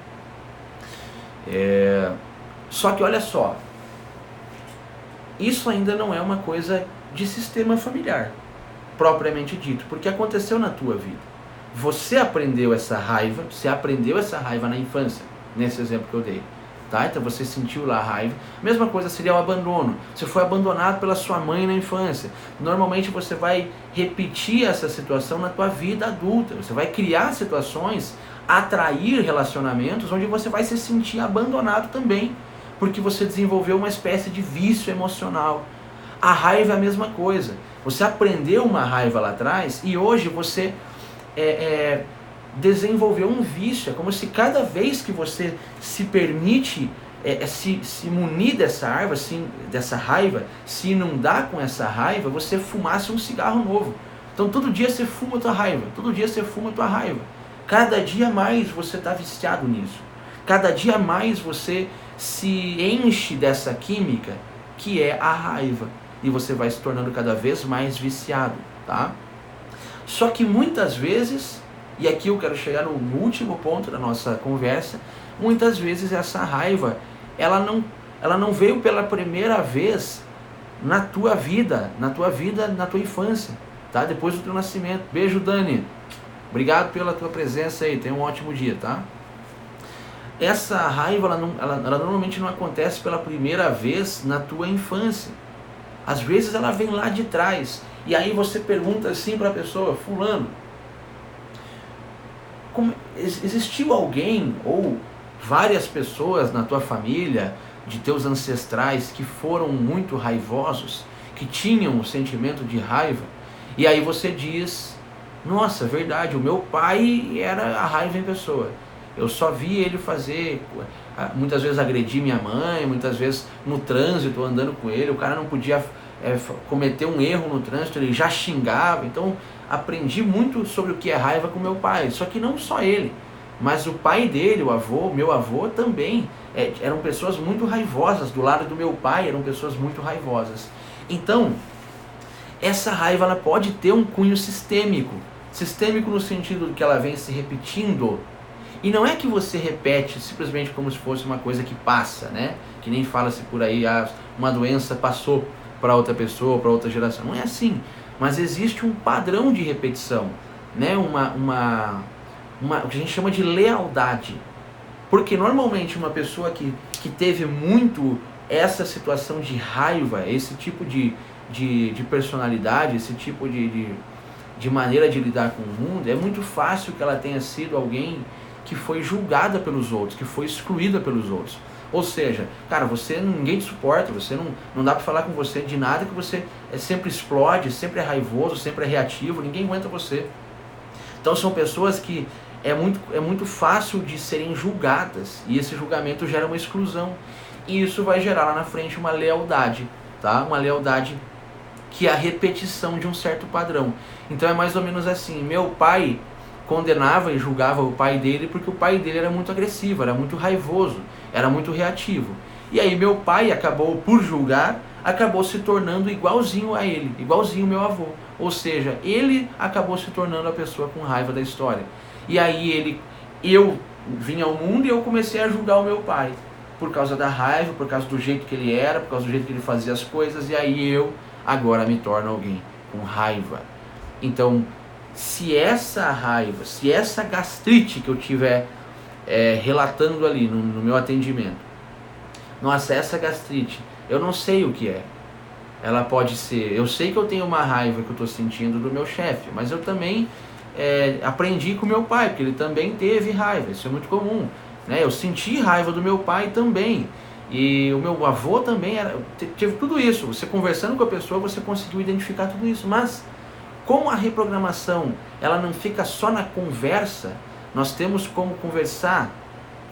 Só que, olha só, isso ainda não é uma coisa de sistema familiar, propriamente dito, porque aconteceu na tua vida. Você aprendeu essa raiva na infância, nesse exemplo que eu dei. Tá? Então você sentiu lá a raiva. Mesma coisa seria o abandono. Você foi abandonado pela sua mãe na infância. Normalmente você vai repetir essa situação na tua vida adulta. Você vai criar situações, atrair relacionamentos onde você vai se sentir abandonado também, porque você desenvolveu uma espécie de vício emocional. A raiva é a mesma coisa. Você aprendeu uma raiva lá atrás e hoje você desenvolveu um vício. É como se cada vez que você se permite se munir dessa raiva, se inundar com essa raiva, você fumasse um cigarro novo. Então todo dia você fuma a tua raiva, todo dia você fuma a tua raiva. Cada dia mais você está viciado nisso. Cada dia mais você se enche dessa química que é a raiva. E você vai se tornando cada vez mais viciado, tá? Só que muitas vezes, e aqui eu quero chegar no último ponto da nossa conversa, muitas vezes essa raiva, ela não veio pela primeira vez na tua vida, na tua infância, tá? Depois do teu nascimento. Beijo, Dani. Obrigado pela tua presença aí, tenha um ótimo dia, tá? Essa raiva, ela normalmente não acontece pela primeira vez na tua infância. Às vezes ela vem lá de trás. E aí você pergunta assim para a pessoa, fulano, existiu alguém ou várias pessoas na tua família, de teus ancestrais, que foram muito raivosos, que tinham o sentimento de raiva? E aí você diz, nossa, verdade, o meu pai era a raiva em pessoa. Eu só vi ele fazer, muitas vezes agredir minha mãe, muitas vezes no trânsito, andando com ele, o cara não podia cometer um erro no trânsito, ele já xingava. Então aprendi muito sobre o que é raiva com meu pai. Só que não só ele, mas o pai dele, meu avô também, eram pessoas muito raivosas. Do lado do meu pai eram pessoas muito raivosas. Então essa raiva, ela pode ter um cunho sistêmico no sentido de que ela vem se repetindo. E não é que você repete simplesmente como se fosse uma coisa que passa, né? Que nem fala-se por aí, uma doença passou para outra pessoa, para outra geração. Não é assim. Mas existe um padrão de repetição, né? O que a gente chama de lealdade. Porque normalmente uma pessoa que teve muito essa situação de raiva, esse tipo de personalidade, esse tipo de maneira de lidar com o mundo, é muito fácil que ela tenha sido alguém que foi julgada pelos outros, que foi excluída pelos outros. Ou seja, cara, ninguém te suporta, você não dá para falar com você de nada, que você sempre explode, sempre é raivoso, sempre é reativo, ninguém aguenta você. Então são pessoas que é muito fácil de serem julgadas, e esse julgamento gera uma exclusão. E isso vai gerar lá na frente uma lealdade, tá? Uma lealdade que é a repetição de um certo padrão. Então é mais ou menos assim, meu pai condenava e julgava o pai dele porque o pai dele era muito agressivo, era muito raivoso, era muito reativo. E aí meu pai acabou, por julgar, acabou se tornando igualzinho a ele, igualzinho meu avô. Ou seja, ele acabou se tornando a pessoa com raiva da história. E aí eu vim ao mundo e eu comecei a julgar o meu pai. Por causa da raiva, por causa do jeito que ele era, por causa do jeito que ele fazia as coisas. E aí eu agora me torno alguém com raiva. Então, se essa raiva, se essa gastrite que eu tiver relatando ali no meu atendimento, nossa, essa gastrite, eu não sei o que é. Ela pode ser, eu sei que eu tenho uma raiva que eu estou sentindo do meu chefe, mas eu também aprendi com meu pai, porque ele também teve raiva, isso é muito comum, né? Eu senti raiva do meu pai também, e o meu avô também teve tudo isso. Você conversando com a pessoa, você conseguiu identificar tudo isso, mas como a reprogramação ela não fica só na conversa, nós temos como conversar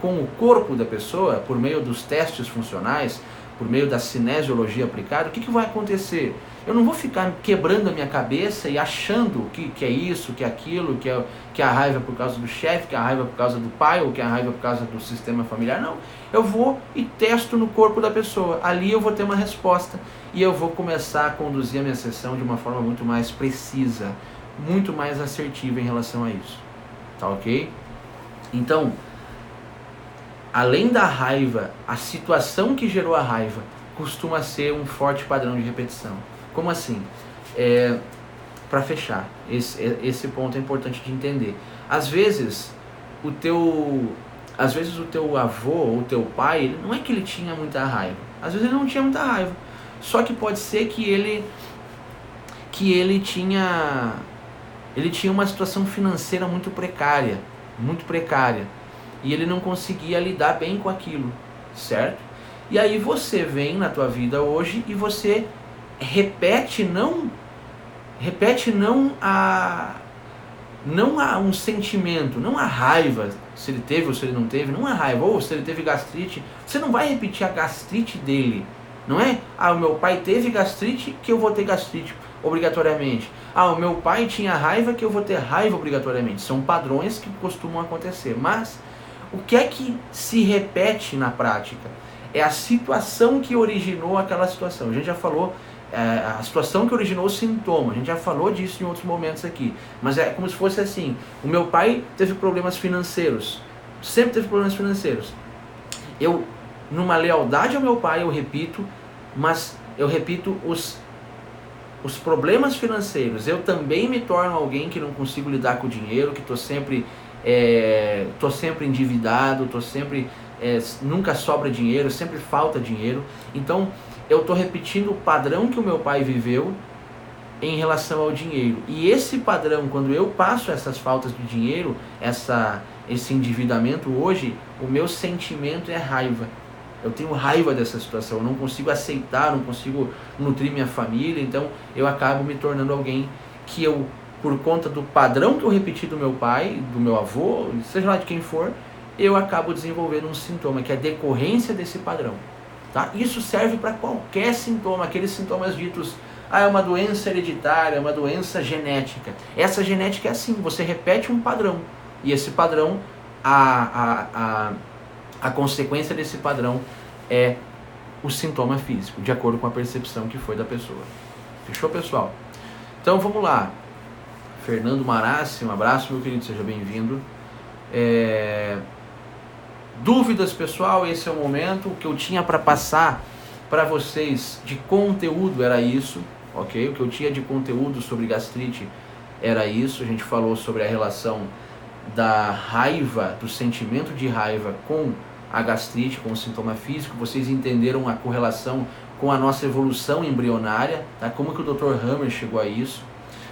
com o corpo da pessoa por meio dos testes funcionais, por meio da cinesiologia aplicada. O que vai acontecer? Eu não vou ficar quebrando a minha cabeça e achando que é isso, que é aquilo, que a raiva é por causa do chefe, que a raiva é por causa do pai, ou que a raiva é por causa do sistema familiar. Não, eu vou e testo no corpo da pessoa. Ali eu vou ter uma resposta e eu vou começar a conduzir a minha sessão de uma forma muito mais precisa, muito mais assertiva em relação a isso. Tá ok? Então, além da raiva, a situação que gerou a raiva costuma ser um forte padrão de repetição. Como assim? Para fechar, esse ponto é importante de entender. Às vezes o teu avô ou o teu pai, não é que ele tinha muita raiva. Às vezes ele não tinha muita raiva. Só que pode ser que ele tinha uma situação financeira muito precária. E ele não conseguia lidar bem com aquilo, certo? E aí você vem na tua vida hoje e você repete não a um sentimento, não a raiva, se ele teve ou se ele não teve, não a raiva, ou se ele teve gastrite, você não vai repetir a gastrite dele, não é? O meu pai teve gastrite, que eu vou ter gastrite obrigatoriamente. O meu pai tinha raiva, que eu vou ter raiva obrigatoriamente. São padrões que costumam acontecer, mas o que é que se repete na prática? É a situação que originou aquela situação. A gente já falou, a situação que originou o sintoma, a gente já falou disso em outros momentos aqui. Mas é como se fosse assim, o meu pai teve problemas financeiros, sempre teve problemas financeiros. Eu, numa lealdade ao meu pai, eu repito os problemas financeiros. Eu também me torno alguém que não consigo lidar com o dinheiro, que estou sempre endividado, nunca sobra dinheiro, sempre falta dinheiro. Então eu estou repetindo o padrão que o meu pai viveu em relação ao dinheiro. E esse padrão, quando eu passo essas faltas de dinheiro, esse endividamento hoje, o meu sentimento é raiva. Eu tenho raiva dessa situação, eu não consigo aceitar, não consigo nutrir minha família, então eu acabo me tornando alguém que eu, por conta do padrão que eu repeti do meu pai, do meu avô, seja lá de quem for, eu acabo desenvolvendo um sintoma, que é decorrência desse padrão. Tá? Isso serve para qualquer sintoma, aqueles sintomas ditos, é uma doença hereditária, é uma doença genética. Essa genética é assim, você repete um padrão, e esse padrão, a consequência desse padrão é o sintoma físico, de acordo com a percepção que foi da pessoa. Fechou, pessoal? Então vamos lá. Fernando Marassi, um abraço, meu querido, seja bem-vindo. Dúvidas, pessoal? Esse é o momento. O que eu tinha para passar para vocês de conteúdo era isso, ok? O que eu tinha de conteúdo sobre gastrite era isso. A gente falou sobre a relação da raiva, do sentimento de raiva com a gastrite, com o sintoma físico, vocês entenderam a correlação com a nossa evolução embrionária, tá? Como que o Dr. Hammer chegou a isso.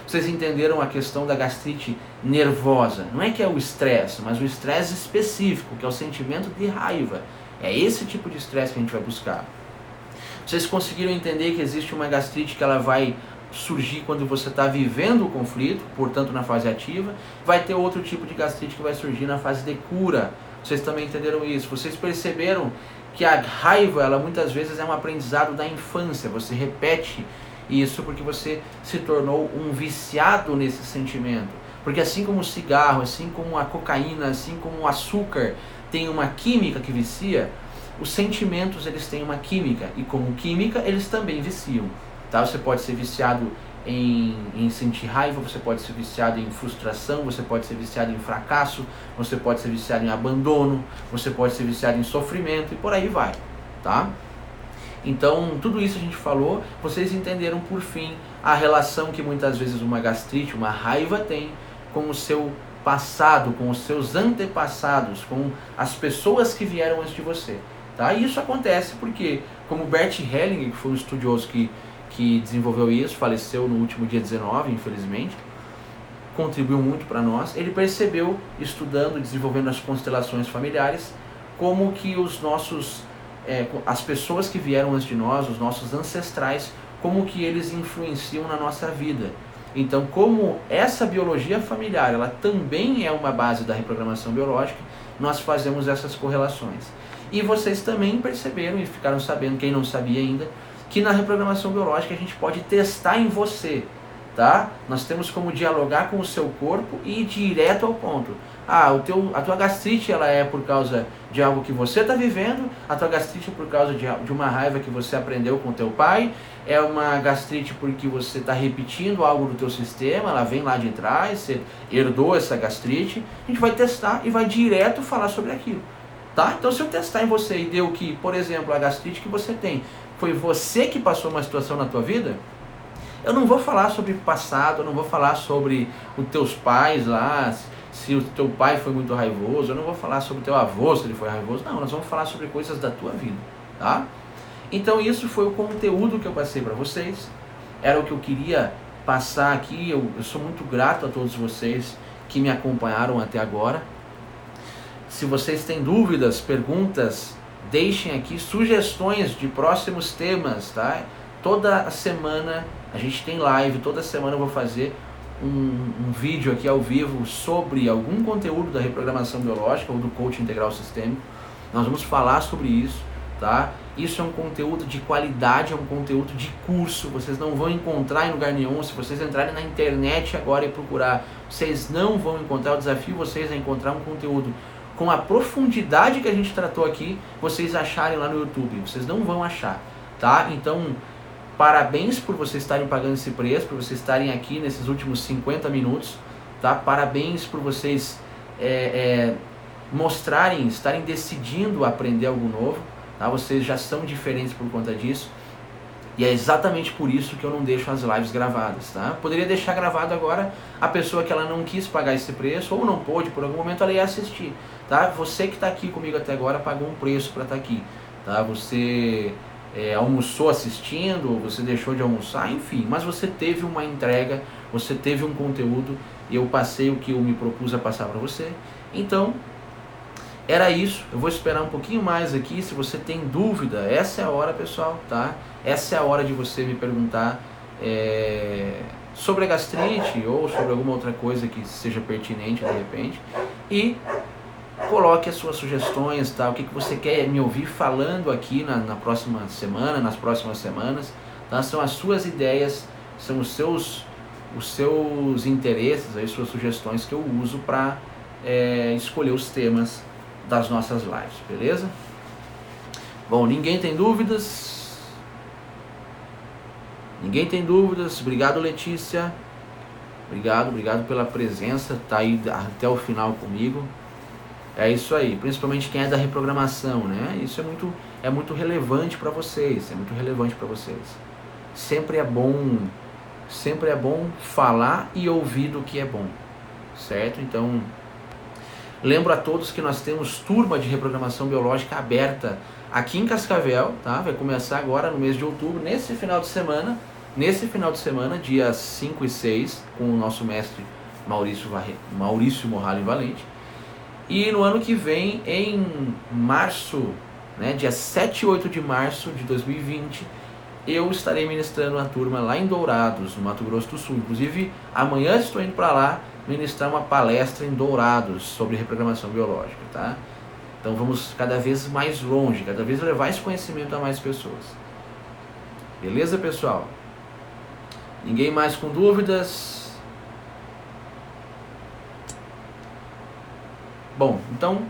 Vocês entenderam a questão da gastrite nervosa. Não é que é o estresse, mas o estresse específico, que é o sentimento de raiva. É esse tipo de estresse que a gente vai buscar. Vocês conseguiram entender que existe uma gastrite que ela vai surgir quando você está vivendo o conflito, portanto na fase ativa. Vai ter outro tipo de gastrite que vai surgir na fase de cura. Vocês também entenderam isso. Vocês perceberam que a raiva, ela muitas vezes é um aprendizado da infância. Você repete isso porque você se tornou um viciado nesse sentimento. Porque assim como o cigarro, assim como a cocaína, assim como o açúcar tem uma química que vicia, os sentimentos eles têm uma química. E como química, eles também viciam. Tá? Você pode ser viciado em sentir raiva, você pode ser viciado em frustração, você pode ser viciado em fracasso, você pode ser viciado em abandono, você pode ser viciado em sofrimento e por aí vai. Tá? Então, tudo isso a gente falou, vocês entenderam por fim a relação que muitas vezes uma gastrite, uma raiva tem com o seu passado, com os seus antepassados, com as pessoas que vieram antes de você. Tá? E isso acontece porque, como Bert Hellinger, que foi um estudioso que desenvolveu isso, faleceu no último dia 19, infelizmente, contribuiu muito para nós, ele percebeu, estudando e desenvolvendo as constelações familiares, como que as pessoas que vieram antes de nós, os nossos ancestrais, como que eles influenciam na nossa vida. Então, como essa biologia familiar, ela também é uma base da reprogramação biológica, nós fazemos essas correlações. E vocês também perceberam e ficaram sabendo, quem não sabia ainda, que na reprogramação biológica a gente pode testar em você, tá? Nós temos como dialogar com o seu corpo e ir direto ao ponto. A tua gastrite ela é por causa de algo que você está vivendo, a tua gastrite é por causa de uma raiva que você aprendeu com o teu pai, é uma gastrite porque você está repetindo algo do teu sistema, ela vem lá de trás, você herdou essa gastrite, a gente vai testar e vai direto falar sobre aquilo. Tá? Então se eu testar em você e deu que, por exemplo, a gastrite que você tem, foi você que passou uma situação na tua vida, eu não vou falar sobre passado, eu não vou falar sobre os teus pais lá, se o teu pai foi muito raivoso, eu não vou falar sobre o teu avô, se ele foi raivoso, não, nós vamos falar sobre coisas da tua vida, tá? Então isso foi o conteúdo que eu passei para vocês, era o que eu queria passar aqui, eu sou muito grato a todos vocês que me acompanharam até agora. Se vocês têm dúvidas, perguntas, deixem aqui sugestões de próximos temas, tá? Toda semana a gente tem live, toda semana eu vou fazer um vídeo aqui ao vivo sobre algum conteúdo da reprogramação biológica ou do coaching integral sistêmico. Nós vamos falar sobre isso, tá? Isso é um conteúdo de qualidade, é um conteúdo de curso, vocês não vão encontrar em lugar nenhum. Se vocês entrarem na internet agora e procurar, vocês não vão encontrar. Eu desafio vocês a encontrar um conteúdo com a profundidade que a gente tratou aqui, vocês acharem lá no YouTube, vocês não vão achar, tá? Então, parabéns por vocês estarem pagando esse preço, por vocês estarem aqui nesses últimos 50 minutos, tá? Parabéns por vocês mostrarem, estarem decidindo aprender algo novo, tá? Vocês já são diferentes por conta disso. E é exatamente por isso que eu não deixo as lives gravadas, tá? Poderia deixar gravado agora, a pessoa que ela não quis pagar esse preço, ou não pôde, por algum momento ela ia assistir, tá? Você que está aqui comigo até agora pagou um preço para estar aqui, tá? Você almoçou assistindo, você deixou de almoçar, enfim, mas você teve uma entrega, você teve um conteúdo, e eu passei o que eu me propus a passar para você. Então, era isso. Eu vou esperar um pouquinho mais aqui. Se você tem dúvida, essa é a hora, pessoal, tá? Essa é a hora de você me perguntar sobre a gastrite ou sobre alguma outra coisa que seja pertinente de repente. E coloque as suas sugestões, tá? O que você quer me ouvir falando aqui na próxima semana, nas próximas semanas, tá? São as suas ideias, são os seus interesses, as suas sugestões que eu uso para escolher os temas das nossas lives, beleza? Bom, ninguém tem dúvidas? Ninguém tem dúvidas? Obrigado, Letícia. Obrigado pela presença, tá aí até o final comigo. É isso aí, principalmente quem é da reprogramação, né? Isso é muito relevante para vocês, Sempre é bom falar e ouvir do que é bom, certo? Então, Lembro a todos que nós temos turma de reprogramação biológica aberta aqui em Cascavel, tá? Vai começar agora no mês de outubro, nesse final de semana, dias 5 e 6, com o nosso mestre Maurício Morrali Valente. E no ano que vem, em março, né, dia 7 e 8 de março de 2020, eu estarei ministrando uma turma lá em Dourados, no Mato Grosso do Sul. Inclusive, amanhã estou indo para lá ministrar uma palestra em Dourados sobre reprogramação biológica, tá? Então vamos cada vez mais longe, cada vez levar esse conhecimento a mais pessoas. Beleza, pessoal? Ninguém mais com dúvidas? Bom, então,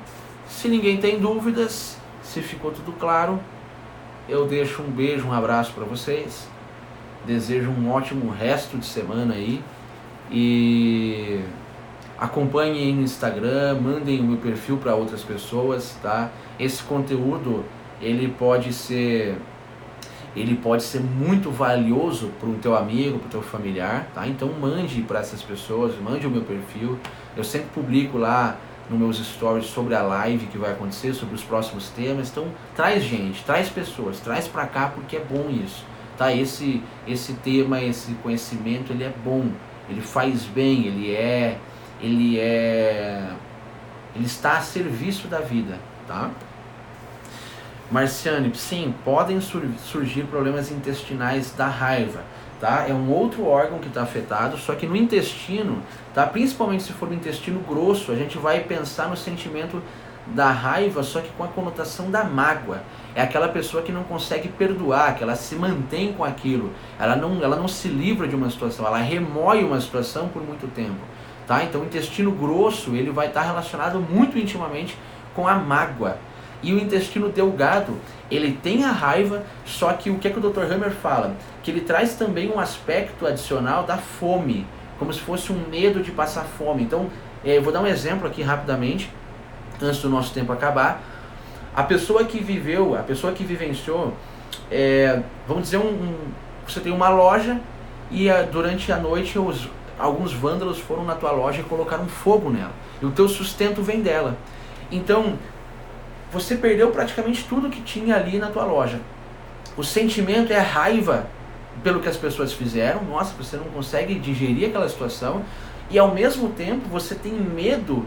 se ninguém tem dúvidas, se ficou tudo claro, eu deixo um beijo, um abraço para vocês. Desejo um ótimo resto de semana aí. E acompanhem aí no Instagram, mandem o meu perfil para outras pessoas, tá? Esse conteúdo, ele pode ser muito valioso para o teu amigo, para o teu familiar, tá? Então mande para essas pessoas, mande o meu perfil. Eu sempre publico lá nos meus stories sobre a live que vai acontecer, sobre os próximos temas. Então traz gente, traz pessoas, traz para cá, porque é bom isso, tá? Esse tema, esse conhecimento, ele é bom, ele faz bem, ele está a serviço da vida, tá? Marciane, sim, podem surgir problemas intestinais da raiva, tá? É um outro órgão que está afetado, só que no intestino, tá? Principalmente se for no intestino grosso, a gente vai pensar no sentimento da raiva, só que com a conotação da mágoa. É aquela pessoa que não consegue perdoar, que ela se mantém com aquilo, ela não se livra de uma situação, ela remoe uma situação por muito tempo, tá? Então o intestino grosso, ele vai estar relacionado muito intimamente com a mágoa. E o intestino delgado, ele tem a raiva, só que o que é que o Dr. Hammer fala? Que ele traz também um aspecto adicional da fome, como se fosse um medo de passar fome. Então, eu vou dar um exemplo aqui rapidamente, antes do nosso tempo acabar. A pessoa que vivenciou, vamos dizer, você tem uma loja e durante a noite alguns vândalos foram na tua loja e colocaram fogo nela. E o teu sustento vem dela. Então, você perdeu praticamente tudo que tinha ali na tua loja. O sentimento é raiva pelo que as pessoas fizeram. Nossa, você não consegue digerir aquela situação. E ao mesmo tempo você tem medo.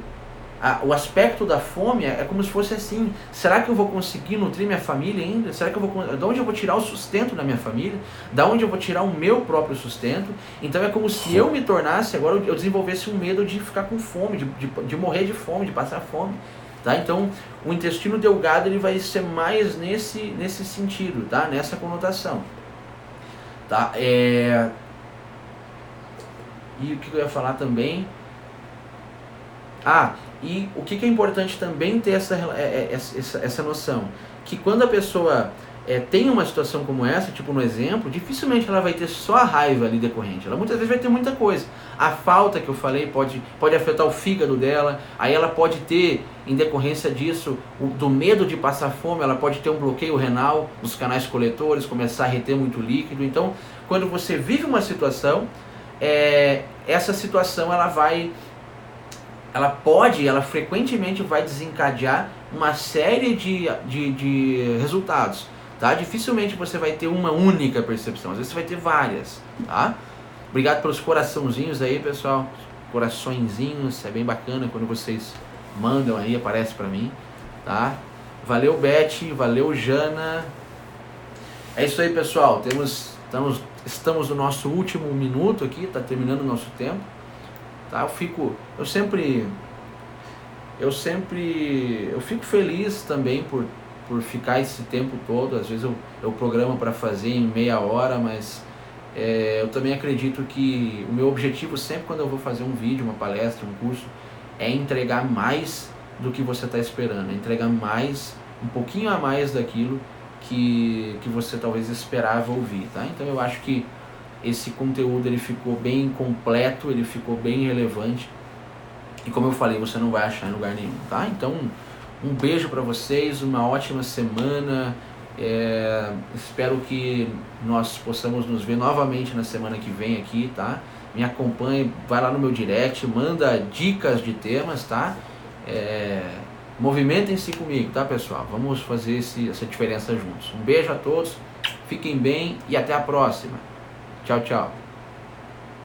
O aspecto da fome é como se fosse assim: será que eu vou conseguir nutrir minha família ainda? Será que de onde eu vou tirar o sustento da minha família? Da onde eu vou tirar o meu próprio sustento? Então é como se eu me tornasse, agora eu desenvolvesse um medo de ficar com fome, de morrer de fome, de passar fome. Tá? Então, o intestino delgado, ele vai ser mais nesse sentido, tá? Nessa conotação. Tá? E o que eu ia falar também? E o que é importante também ter essa noção? Que quando a pessoa tem uma situação como essa, tipo no exemplo, dificilmente ela vai ter só a raiva ali decorrente. Ela muitas vezes vai ter muita coisa. A falta que eu falei pode afetar o fígado dela, aí ela pode ter, em decorrência disso, do medo de passar fome, ela pode ter um bloqueio renal nos canais coletores, começar a reter muito líquido. Então, quando você vive uma situação, essa situação ela frequentemente vai desencadear uma série de resultados. Tá? Dificilmente você vai ter uma única percepção, às vezes você vai ter várias, tá? Obrigado pelos coraçãozinhos aí, pessoal. Coraçõezinhos, é bem bacana quando vocês mandam aí, aparece pra mim, tá? Valeu, Beth, valeu, Jana. É isso aí, pessoal. Estamos no nosso último minuto aqui, tá terminando o nosso tempo, tá? Eu fico feliz também por ficar esse tempo todo. Às vezes eu programo para fazer em meia hora, mas eu também acredito que o meu objetivo sempre quando eu vou fazer um vídeo, uma palestra, um curso, é entregar mais do que você está esperando, é entregar mais, um pouquinho a mais daquilo que você talvez esperava ouvir, tá? Então eu acho que esse conteúdo ele ficou bem completo, ele ficou bem relevante, e como eu falei, você não vai achar em lugar nenhum, tá? Então, um beijo para vocês, uma ótima semana, espero que nós possamos nos ver novamente na semana que vem aqui, tá? Me acompanhe, vai lá no meu direct, manda dicas de temas, tá? Movimentem-se comigo, tá, pessoal? Vamos fazer essa diferença juntos. Um beijo a todos, fiquem bem e até a próxima. Tchau, tchau.